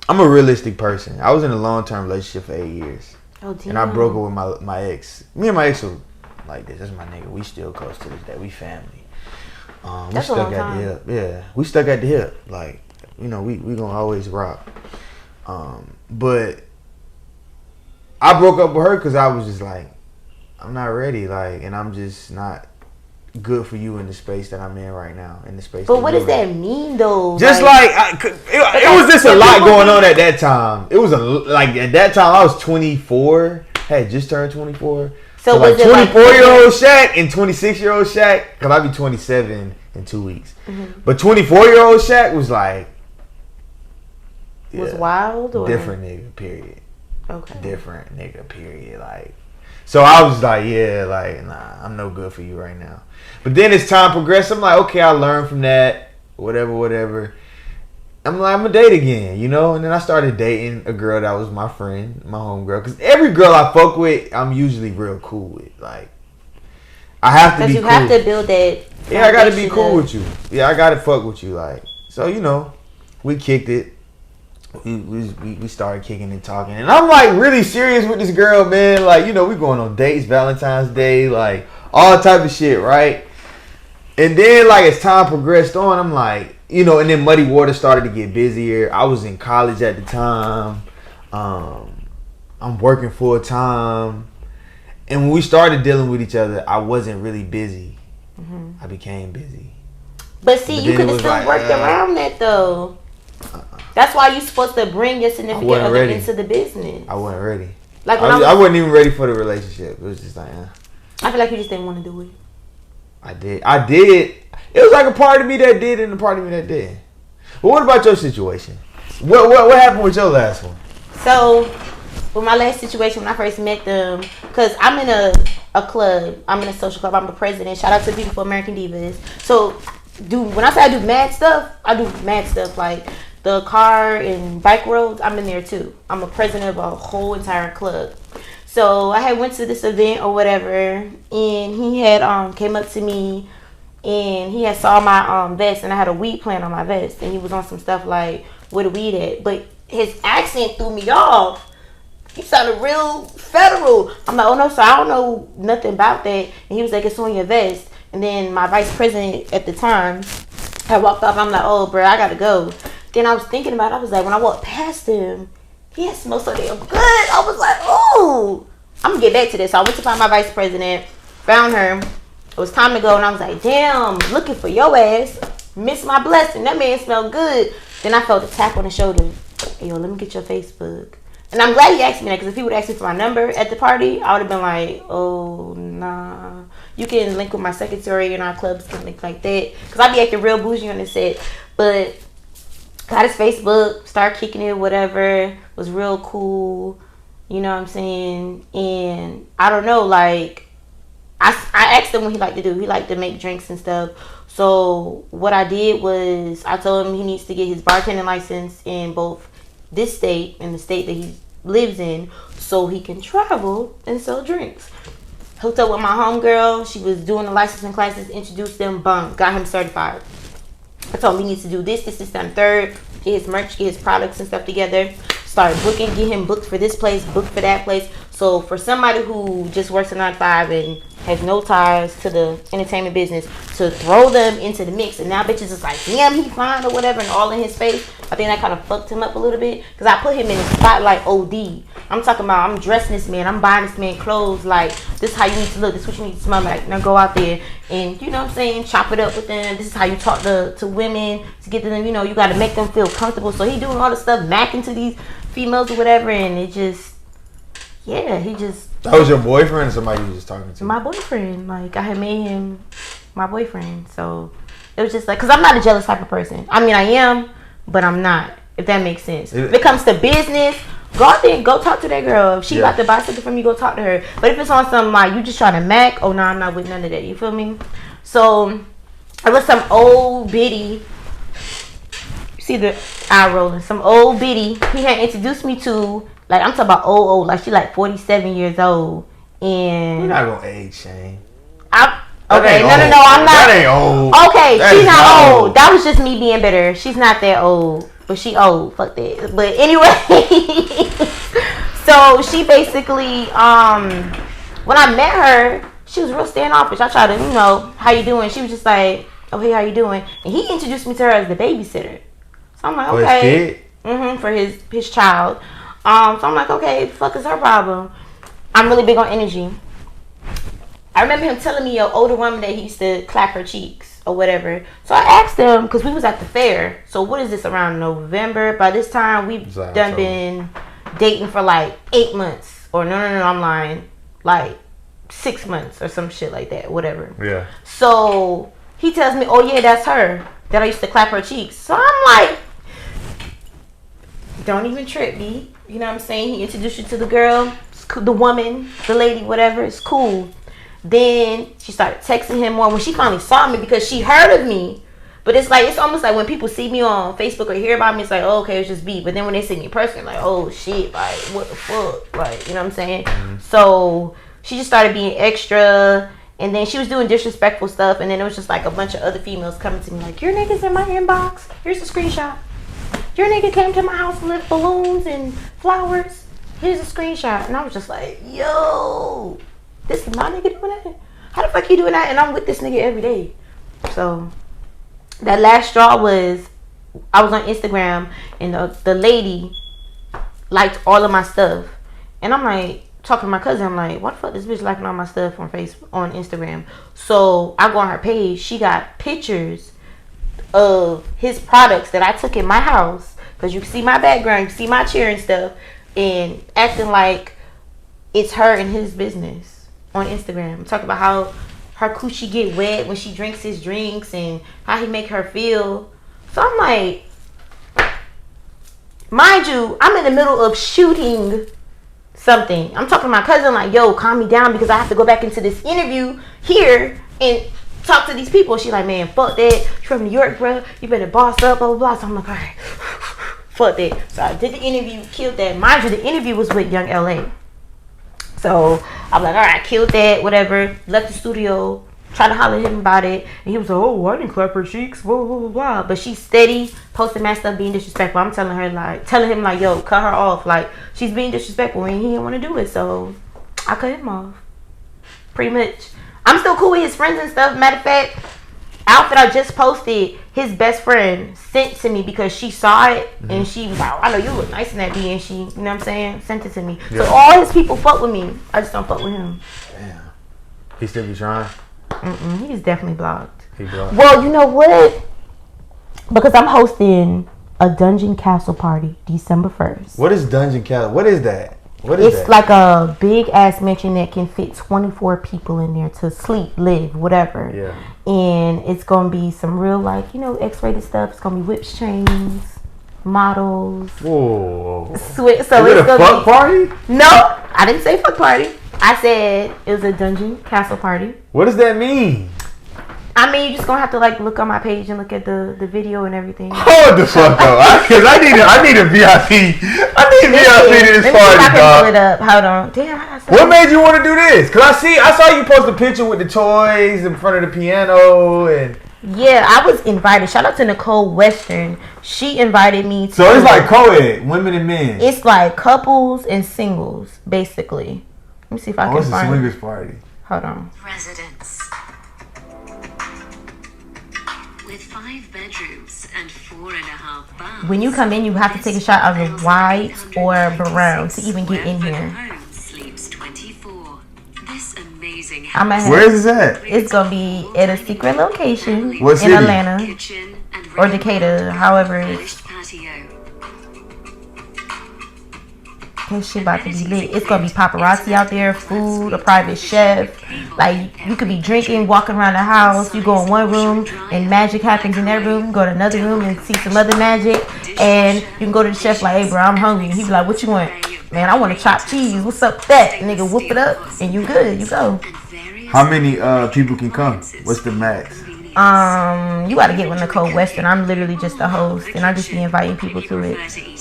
I'm a realistic person. I was in a long-term relationship for 8 years. Oh, damn. And I broke up with my ex. Me and my ex were like this. That's my nigga. We still close to this day. We family. We That's stuck a long at time. the hip. Yeah, we stuck at the hip. Like, you know, we gonna always rock. But I broke up with her because I was just like, I'm not ready. Like, and I'm just not good for you in the space that I'm in right now. In the space. But what does that mean, though? Just it was just a lot going on at that time. It was at that time I was 24. Had just turned 24. So like 24-year-old Shaq and 26-year-old Shaq, because I'll be 27 in 2 weeks. Mm-hmm. But 24-year-old Shaq was like, was wild or different nigga, period. Okay. Different nigga, period. Like, so I was like, yeah, like, nah, I'm no good for you right now. But then as time progressed, I'm like, okay, I learned from that, whatever. I'm like, I'm gonna date again, you know? And then I started dating a girl that was my friend, my homegirl. Because every girl I fuck with, I'm usually real cool with. Like, I have to be cool. Because you have to build that. Yeah, I gotta be cool with you. Yeah, I gotta fuck with you. Like, so, you know, we kicked it. we started kicking and talking, and I'm like really serious with this girl, man. Like, you know, we going on dates, Valentine's Day, like all type of shit, right? And then like as time progressed on, I'm like, you know, and then Muddy Waters started to get busier. I was in college at the time. I'm working full time, and when we started dealing with each other, I wasn't really busy. I became busy. But see, you could have still like, worked around that though. That's why you're supposed to bring your significant other into the business. I wasn't ready. Like I wasn't even ready for the relationship. It was just like, I feel like you just didn't want to do it. I did. It was like a part of me that did and a part of me that did. But what about your situation? What happened with your last one? So, with my last situation, when I first met them, because I'm in a club, I'm in a social club, I'm the president. Shout out to the people for American Divas. So, when I say I do mad stuff, like the car and bike roads, I'm in there too. I'm a president of a whole entire club. So I had went to this event or whatever, and he had came up to me, and he had saw my vest, and I had a weed plant on my vest, and he was on some stuff like, where the weed at? But his accent threw me off. He sounded real federal. I'm like, oh no, sir, I don't know nothing about that. And he was like, it's on your vest. And then my vice president at the time had walked off. I'm like, oh, bro, I gotta go. Then I was thinking about it. I was like, when I walked past him, he had smelled so damn good. I was like, oh, I'm gonna get back to this. So I went to find my vice president, found her. It was time to go, and I was like, damn, looking for your ass. Missed my blessing. That man smelled good. Then I felt a tap on the shoulder. Hey, yo, let me get your Facebook. And I'm glad he asked me that, because if he would ask me for my number at the party, I would have been like, oh, nah. You can link with my secretary, and our clubs can link like that. Because I be acting real bougie on the set. But got his Facebook, started kicking it, whatever. Was real cool. You know what I'm saying? And I don't know, like, I asked him what he liked to do. He liked to make drinks and stuff. So what I did was I told him he needs to get his bartending license in both this state and the state that he lives in, so he can travel and sell drinks. Hooked up with my homegirl. She was doing the licensing classes, introduced them, boom, got him certified. I told him he needs to do this, and third, get his merch, get his products and stuff together. Started booking, get him booked for this place, booked for that place. So for somebody who just works a 9-to-5 and has no ties to the entertainment business, to throw them into the mix, and now bitches is like, damn, he fine or whatever, and all in his face, I think that kind of fucked him up a little bit, because I put him in the spotlight OD. I'm talking about, I'm dressing this man, I'm buying this man clothes, like, this is how you need to look, this is what you need to smell like. Now go out there and, you know what I'm saying, chop it up with them. This is how you talk to women, to get to them, you know, you got to make them feel comfortable. So he doing all the stuff, macking to these females or whatever, and it just, yeah, he just. That was your boyfriend or somebody you was just talking to? My boyfriend. Like, I had made him my boyfriend. So it was just like, because I'm not a jealous type of person. I mean, I am, but I'm not, if that makes sense. If it comes to business, go out there and go talk to that girl. If she got to buy something from you, go talk to her. But if it's on something like you just trying to mac, oh no, I'm not with none of that. You feel me? So it was some old biddy. See the eye rolling. Some old biddy he had introduced me to. Like, I'm talking about old. Like, she like 47 years old. And you're not gonna age shame. Okay, no, I'm not. That ain't old. Okay, she's not old. That was just me being bitter. She's not that old. But she old. Fuck that. But anyway. So, she basically, when I met her, she was real standoffish. I tried to, you know, how you doing? She was just like, oh, hey, how you doing? And he introduced me to her as the babysitter. So, I'm like, okay. For his kid? For his child. So I'm like, okay, the fuck is her problem? I'm really big on energy. I remember him telling me an older woman that he used to clap her cheeks or whatever. So I asked him, because we was at the fair. So what is this, around November? By this time, we've done been dating for like 8 months. Or no, I'm lying. Like 6 months or some shit like that, whatever. Yeah. So he tells me, oh yeah, that's her. That I used to clap her cheeks. So I'm like, don't even trip, B. You know what I'm saying? He introduced you to the girl, the woman, the lady, whatever. It's cool. Then she started texting him more when she finally saw me, because she heard of me. But it's like, it's almost like when people see me on Facebook or hear about me, it's like, oh, okay, it's just B. But then when they see me in person, like, oh shit, like, what the fuck? Like, you know what I'm saying? Mm-hmm. So she just started being extra. And then she was doing disrespectful stuff. And then it was just like a bunch of other females coming to me like, your nigga's in my inbox. Here's a screenshot. your nigga came to my house and left balloons and flowers. Here's a screenshot. And I was just like, yo, this is my nigga doing that? How the fuck you doing that? And I'm with this nigga every day. So that last straw was, I was on Instagram and the lady liked all of my stuff. And I'm like, talking to my cousin, I'm like, what the fuck this bitch liking all my stuff on Facebook, on Instagram? So I go on her page. She got pictures of his products that I took in my house, because you can see my background, you can see my chair and stuff, and acting like it's her and his business on Instagram. Talking about how her coochie get wet when she drinks his drinks and how he make her feel. So I'm like, mind you, I'm in the middle of shooting something. I'm talking to my cousin like, yo, calm me down because I have to go back into this interview here and talk to these people. She like, man, fuck that. You from New York, bro. You better boss up, blah, blah, blah. So I'm like, all right, fuck that. So I did the interview, killed that. Mind you, the interview was with Young LA. So I'm like, all right, I killed that, whatever. Left the studio, tried to holler at him about it. And he was like, oh, I didn't clap her cheeks, blah, blah, blah, blah. But she's steady, posting mad stuff, being disrespectful. I'm telling him like, yo, cut her off. Like, she's being disrespectful and he didn't want to do it. So I cut him off. Pretty much. I'm still cool with his friends and stuff. Matter of fact, outfit I just posted, his best friend sent to me because she saw it and she was like, oh, I know you look nice in that B, and she, you know what I'm saying, sent it to me. Yeah. So all his people fuck with me. I just don't fuck with him. Damn. He still be trying? He's definitely blocked. He blocked. Well, you know what? Because I'm hosting a Dungeon Castle party December 1st. What is Dungeon Castle? What is that? It's like a big ass mansion that can fit 24 people in there to sleep, live, whatever. Yeah. And it's gonna be some real, like, you know, X-rated stuff. It's gonna be whips, chains, models. Whoa. So is it a fuck party? No, I didn't say fuck party. I said it was a Dungeon Castle party. What does that mean? I mean, you're just gonna have to like look on my page and look at the video and everything. Hold the fuck up, because I need a VIP. I need VIP to this party, dog. Pull it up. Hold on. Damn. What made you want to do this? Cause I saw you post a picture with the toys in front of the piano and. Yeah, I was invited. Shout out to Nicole Western. She invited me to. So it's like co-ed, women and men. It's like couples and singles, basically. Let me see if I can find. It's a swingers party. Hold on. Residence. With 5 bedrooms and 4.5 baths. When you come in, you have to take a shot of the white or brown to even get in here. Sleeps 24. This amazing house. Where is this at? It's gonna be at a secret location in Atlanta or Decatur, however it's. This shit about to be lit. It's gonna be paparazzi out there, food, a private chef. Like, you could be drinking, walking around the house. You go in one room and magic happens in that room. You go to another room and see some other magic. And you can go to the chef like, hey bro, I'm hungry. And he be like, what you want? Man, I want to chop cheese. What's up with that? Nigga, whoop it up and you good. You go. How many people can come? What's the max? You gotta get with Nicole Western. I'm literally just a host, and I just be inviting people to it.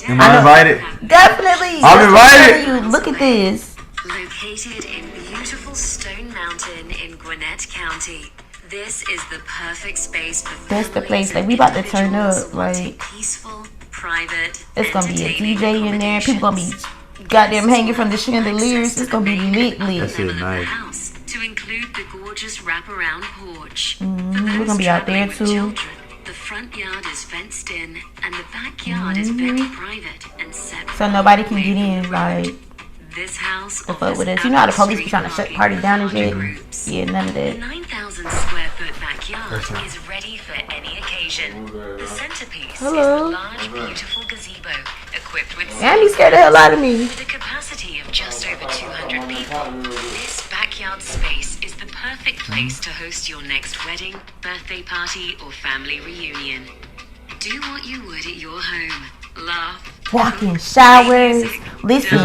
Am I invited? Definitely. I'm invited. You look at this. Located in beautiful Stone Mountain in Gwinnett County, this is the perfect space for. That's the place. Like, we about to turn up. Like, peaceful, private. It's gonna be a DJ in there. People gonna be goddamn hanging from the chandeliers. It's gonna be lit. That's it, nice. To include the gorgeous wraparound porch. We're gonna be out there too. Children, the front yard is fenced in, and the backyard is very private and separate. So nobody can get in. Like, this house the fuck with us. You know how the police be trying to shut party down and shit? Yeah, none of that. The 9,000 square foot backyard is ready for any occasion. The centerpiece is the large, beautiful gazebo equipped with. And he scared the hell out of me. With a capacity of just over 200 people, this backyard space is the perfect place to host your next wedding, birthday party, or family reunion. Do what you would at your home. Laugh. Walk-in showers. Listen,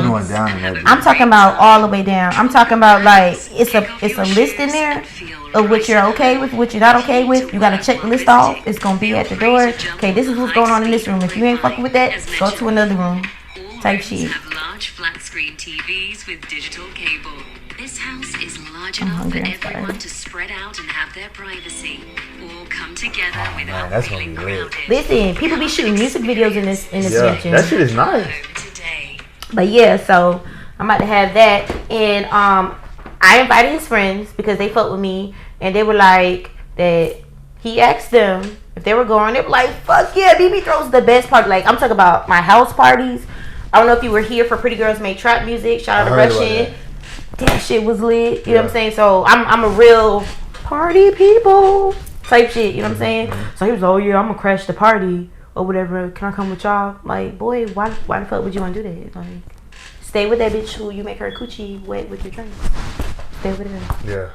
I'm talking about all the way down. I'm talking about like it's a list in there of what you're okay with, what you're not okay with. You gotta check the list off. It's gonna be at the door. Okay, this is what's going on in this room. If you ain't fucking with that, go to another room. Type rooms shit. have large flat screen TVs with digital cable. This house is large I'm enough hungry, for I'm sorry. everyone to spread out and have their privacy, or come together man, without that's gonna feeling be lit. crowded. Listen, people be shooting music videos in this Yeah, mansion. that shit is nice. Home today. But yeah, so I'm about to have that, and I invited his friends because they fuck with me, and they were like that. He asked them if they were going. They were like, "Fuck yeah, BB throws the best party." Like I'm talking about my house parties. I don't know if you were here for Pretty Girls Make Trap Music. Shout out to I heard about Russian. That shit was lit. You know Yeah. what I'm saying? So I'm a real party people type shit. You know what I'm saying? So he was like, "Oh yeah, I'm gonna crash the party or whatever. Can I come with y'all?" Like, boy, why the fuck would you want to do that? Like, stay with that bitch who you make her coochie wet with your drinks. Stay with her Yeah,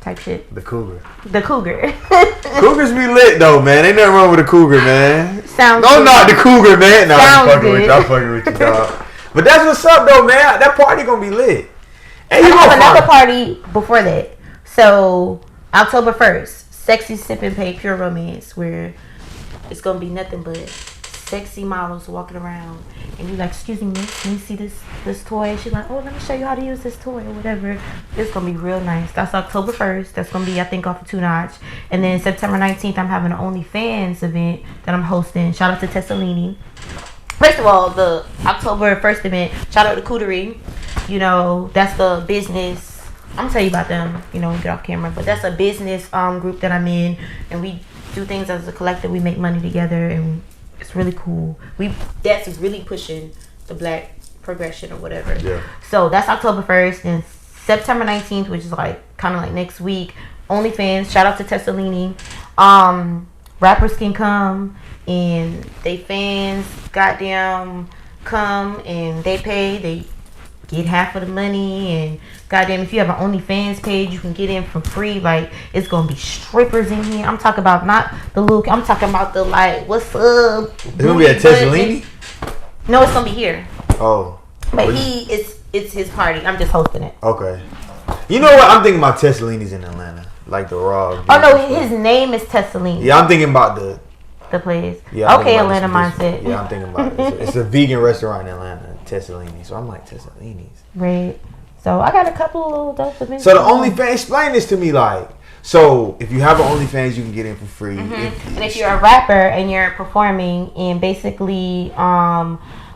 type shit. the cougar. The cougar. Cougars be lit though, man. Ain't nothing wrong with a cougar, man. Sounds No, good. not the cougar, man. No, I'm Sounds fucking with good. you. I'm fucking with you, dog. But that's what's up, though, man. That party gonna be lit. And I you have gonna another find party before that. So October 1st, Sexy Sip and Pay Pure Romance, where it's gonna be nothing but sexy models walking around, and you like, "Excuse me, miss, let me see this toy." She's like, "Oh, let me show you how to use this toy or whatever." It's gonna be real nice. That's October 1st. That's gonna be, I think, off of 2 Notch. And then September 19th, I'm having an OnlyFans event that I'm hosting. Shout out to Tessalini. First of all, the October 1st event, shout out to Cootery. You know, that's the business. I'm gonna tell you about them, you know, when we get off camera. But that's a business group that I'm in, and we do things as a collective. We make money together, and it's really cool. That's really pushing the black progression or whatever. Yeah. So that's October 1st, and September 19th, which is like kind of like next week. OnlyFans. Shout out to Tessalini. Rappers can come, and they fans goddamn come and they pay. They get half of the money, and goddamn, if you have an OnlyFans page, you can get in for free. Like, it's gonna be strippers in here. I'm talking about not the look. I'm talking about the like, what's up? It's gonna be at Tessalini? No, it's gonna be here. Oh. But it's his party. I'm just hosting it. Okay. You know what? I'm thinking about Tessalini's in Atlanta. Like the Raw. Oh no, his name is Tessalini. Yeah, I'm thinking about the place. Yeah, I'm okay, thinking about Atlanta this- mindset. Yeah, I'm thinking about it. It's a vegan restaurant in Atlanta, Tessalini. So I'm like, Tessalini's. Right. So I got a couple of little dope events. So the OnlyFans, explain this to me, like, so if you have an OnlyFans, you can get in for free. And if you're a rapper and you're performing, and basically,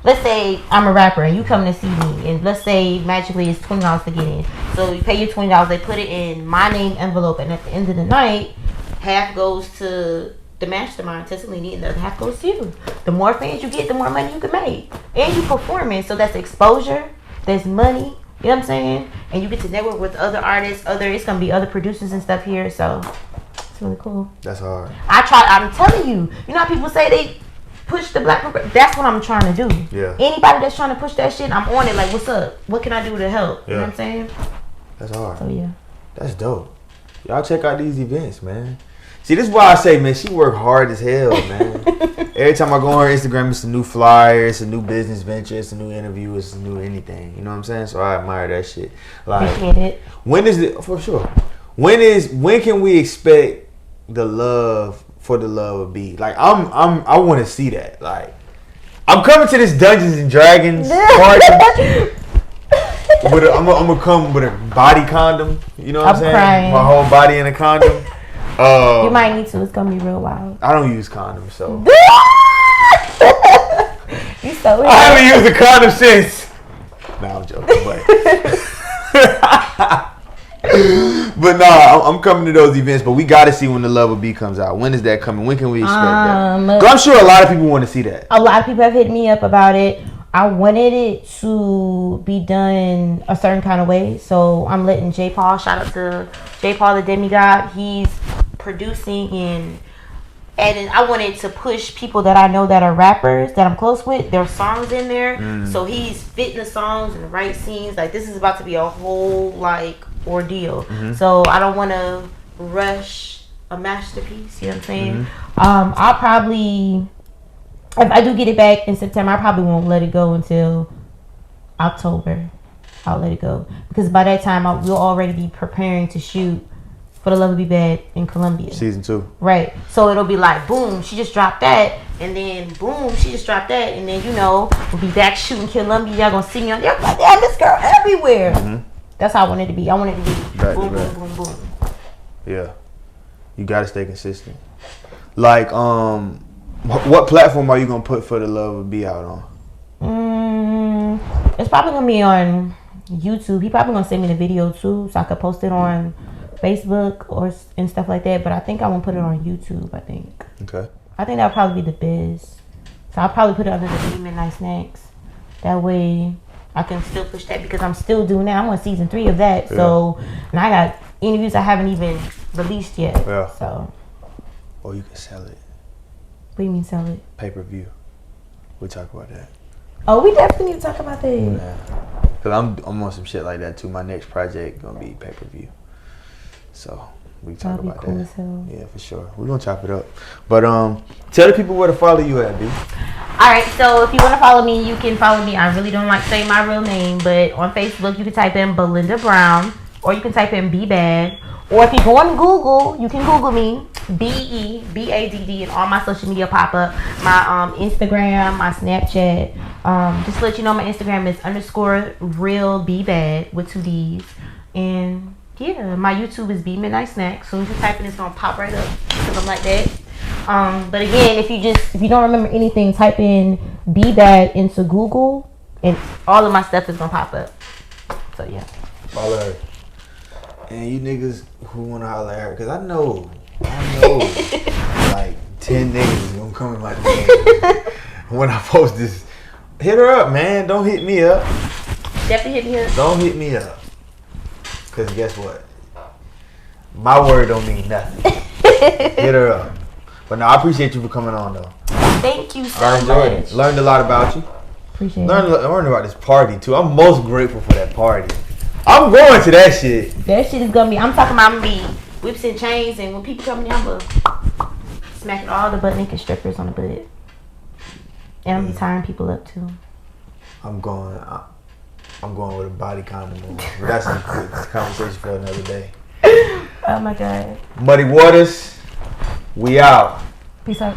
let's say I'm a rapper and you come to see me, and let's say magically it's $20 to get in. So you pay your $20, they put it in my name envelope, and at the end of the night, half goes to the mastermind, Tessalini, and the other half goes to you. The more fans you get, the more money you can make. And you performing, so that's exposure, there's money, you know what I'm saying? And you get to network with other artists, it's gonna be other producers and stuff here, so it's really cool. That's hard. I'm telling you, you know how people say they push the black progress? That's what I'm trying to do. Yeah. Anybody that's trying to push that shit, I'm on it. Like, what's up? What can I do to help? You know Yeah. what I'm saying? That's hard. So yeah. That's dope. Y'all check out these events, man. See, this is why I say, man, she work hard as hell, man. Every time I go on her Instagram, it's a new flyer, it's a new business venture, it's a new interview, it's a new anything. You know what I'm saying? So I admire that shit. Like, Appreciate it. when is it, for sure, when can we expect the love for the love of B? Like, I want to see that. Like, I'm coming to this Dungeons and Dragons party. I'm gonna come with a body condom. You know what I'm I'm saying? crying. My whole body in a condom. You might need to. It's gonna be real wild. I don't use condoms, so You so I haven't used a condom since. Nah, I'm joking, but nah, I'm coming to those events. But we gotta see when the Love of B comes out. When is that coming? When can we expect that? 'Cause I'm sure a lot of people want to see that. A lot of people have hit me up about it. I wanted it to be done a certain kind of way, so I'm letting J. Paul, shout out to J. Paul the Demigod, he's producing and I wanted to push people that I know that are rappers that I'm close with, their songs in there. So he's fitting the songs and the right scenes. Like, this is about to be a whole like ordeal. So I don't want to rush a masterpiece. You know what I'm saying? I'll probably, if I do get it back in September, I probably won't let it go until October. I'll let it go because by that time we'll already be preparing to shoot For the Love of Be Bad in Colombia. Season 2. Right. So it'll be like, boom, she just dropped that. And then, boom, she just dropped that. And then, we'll be back shooting Colombia. Y'all gonna see me on there. Like, damn, this girl everywhere. Mm-hmm. That's how I want it to be. I want it to be Back boom, to back. boom, boom, boom. Yeah. You gotta stay consistent. Like, what platform are you gonna put For the Love of Be out on? It's probably gonna be on YouTube. He probably gonna send me the video too, so I could post it on Facebook and stuff like that. But I think I won't put it on YouTube. I think that'll probably be the best. So I'll probably put it under the Midnight Snacks. That way I can still push that because I'm still doing that. I'm on season 3 of that. Yeah. So and I got interviews I haven't even released yet. Yeah. So. Or you can sell it. What do you mean sell it? Pay-per-view. We'll talk about that. Oh, we definitely need to talk about that. Yeah. Cause I'm on some shit like that too. My next project gonna be pay-per-view. So we can talk about cool that. As hell. Yeah, for sure. We're gonna chop it up. But tell the people where to follow you at, B. Alright, so if you want to follow me, you can follow me. I really don't like saying my real name, but on Facebook you can type in Belinda Brown, or you can type in Be Bad, or if you go on Google, you can Google me, BEBADD, and all my social media pop up. My Instagram, my Snapchat. Just to let you know, my Instagram is _realbebad with 2 D's. And yeah, my YouTube is Be Midnight Snack. So if you type in, it's gonna pop right up because I'm like that. But again, if you don't remember anything, type in Be Bad into Google, and all of my stuff is gonna pop up. So yeah. Follow her. And you niggas who wanna holler at her, cause I know, like 10 niggas gonna come in my DM when I post this. Hit her up, man. Don't hit me up. Definitely hit me up. Don't hit me up. Cause guess what? My word don't mean nothing. Hit her up. But no, I appreciate you for coming on though. Thank you so I enjoyed much. it. Learned a lot about you. Appreciate it. Learned about this party too. I'm most grateful for that party. I'm going to that shit. That shit is gonna be. I'm talking about I'm gonna be whips and chains, and when people come in, I'm gonna smacking all the butt naked strippers on the butt, and I'm gonna be tying people up too. I'm going with a body condom on. But that's a conversation for another day. Oh my god. Muddy Waters, we out. Peace out.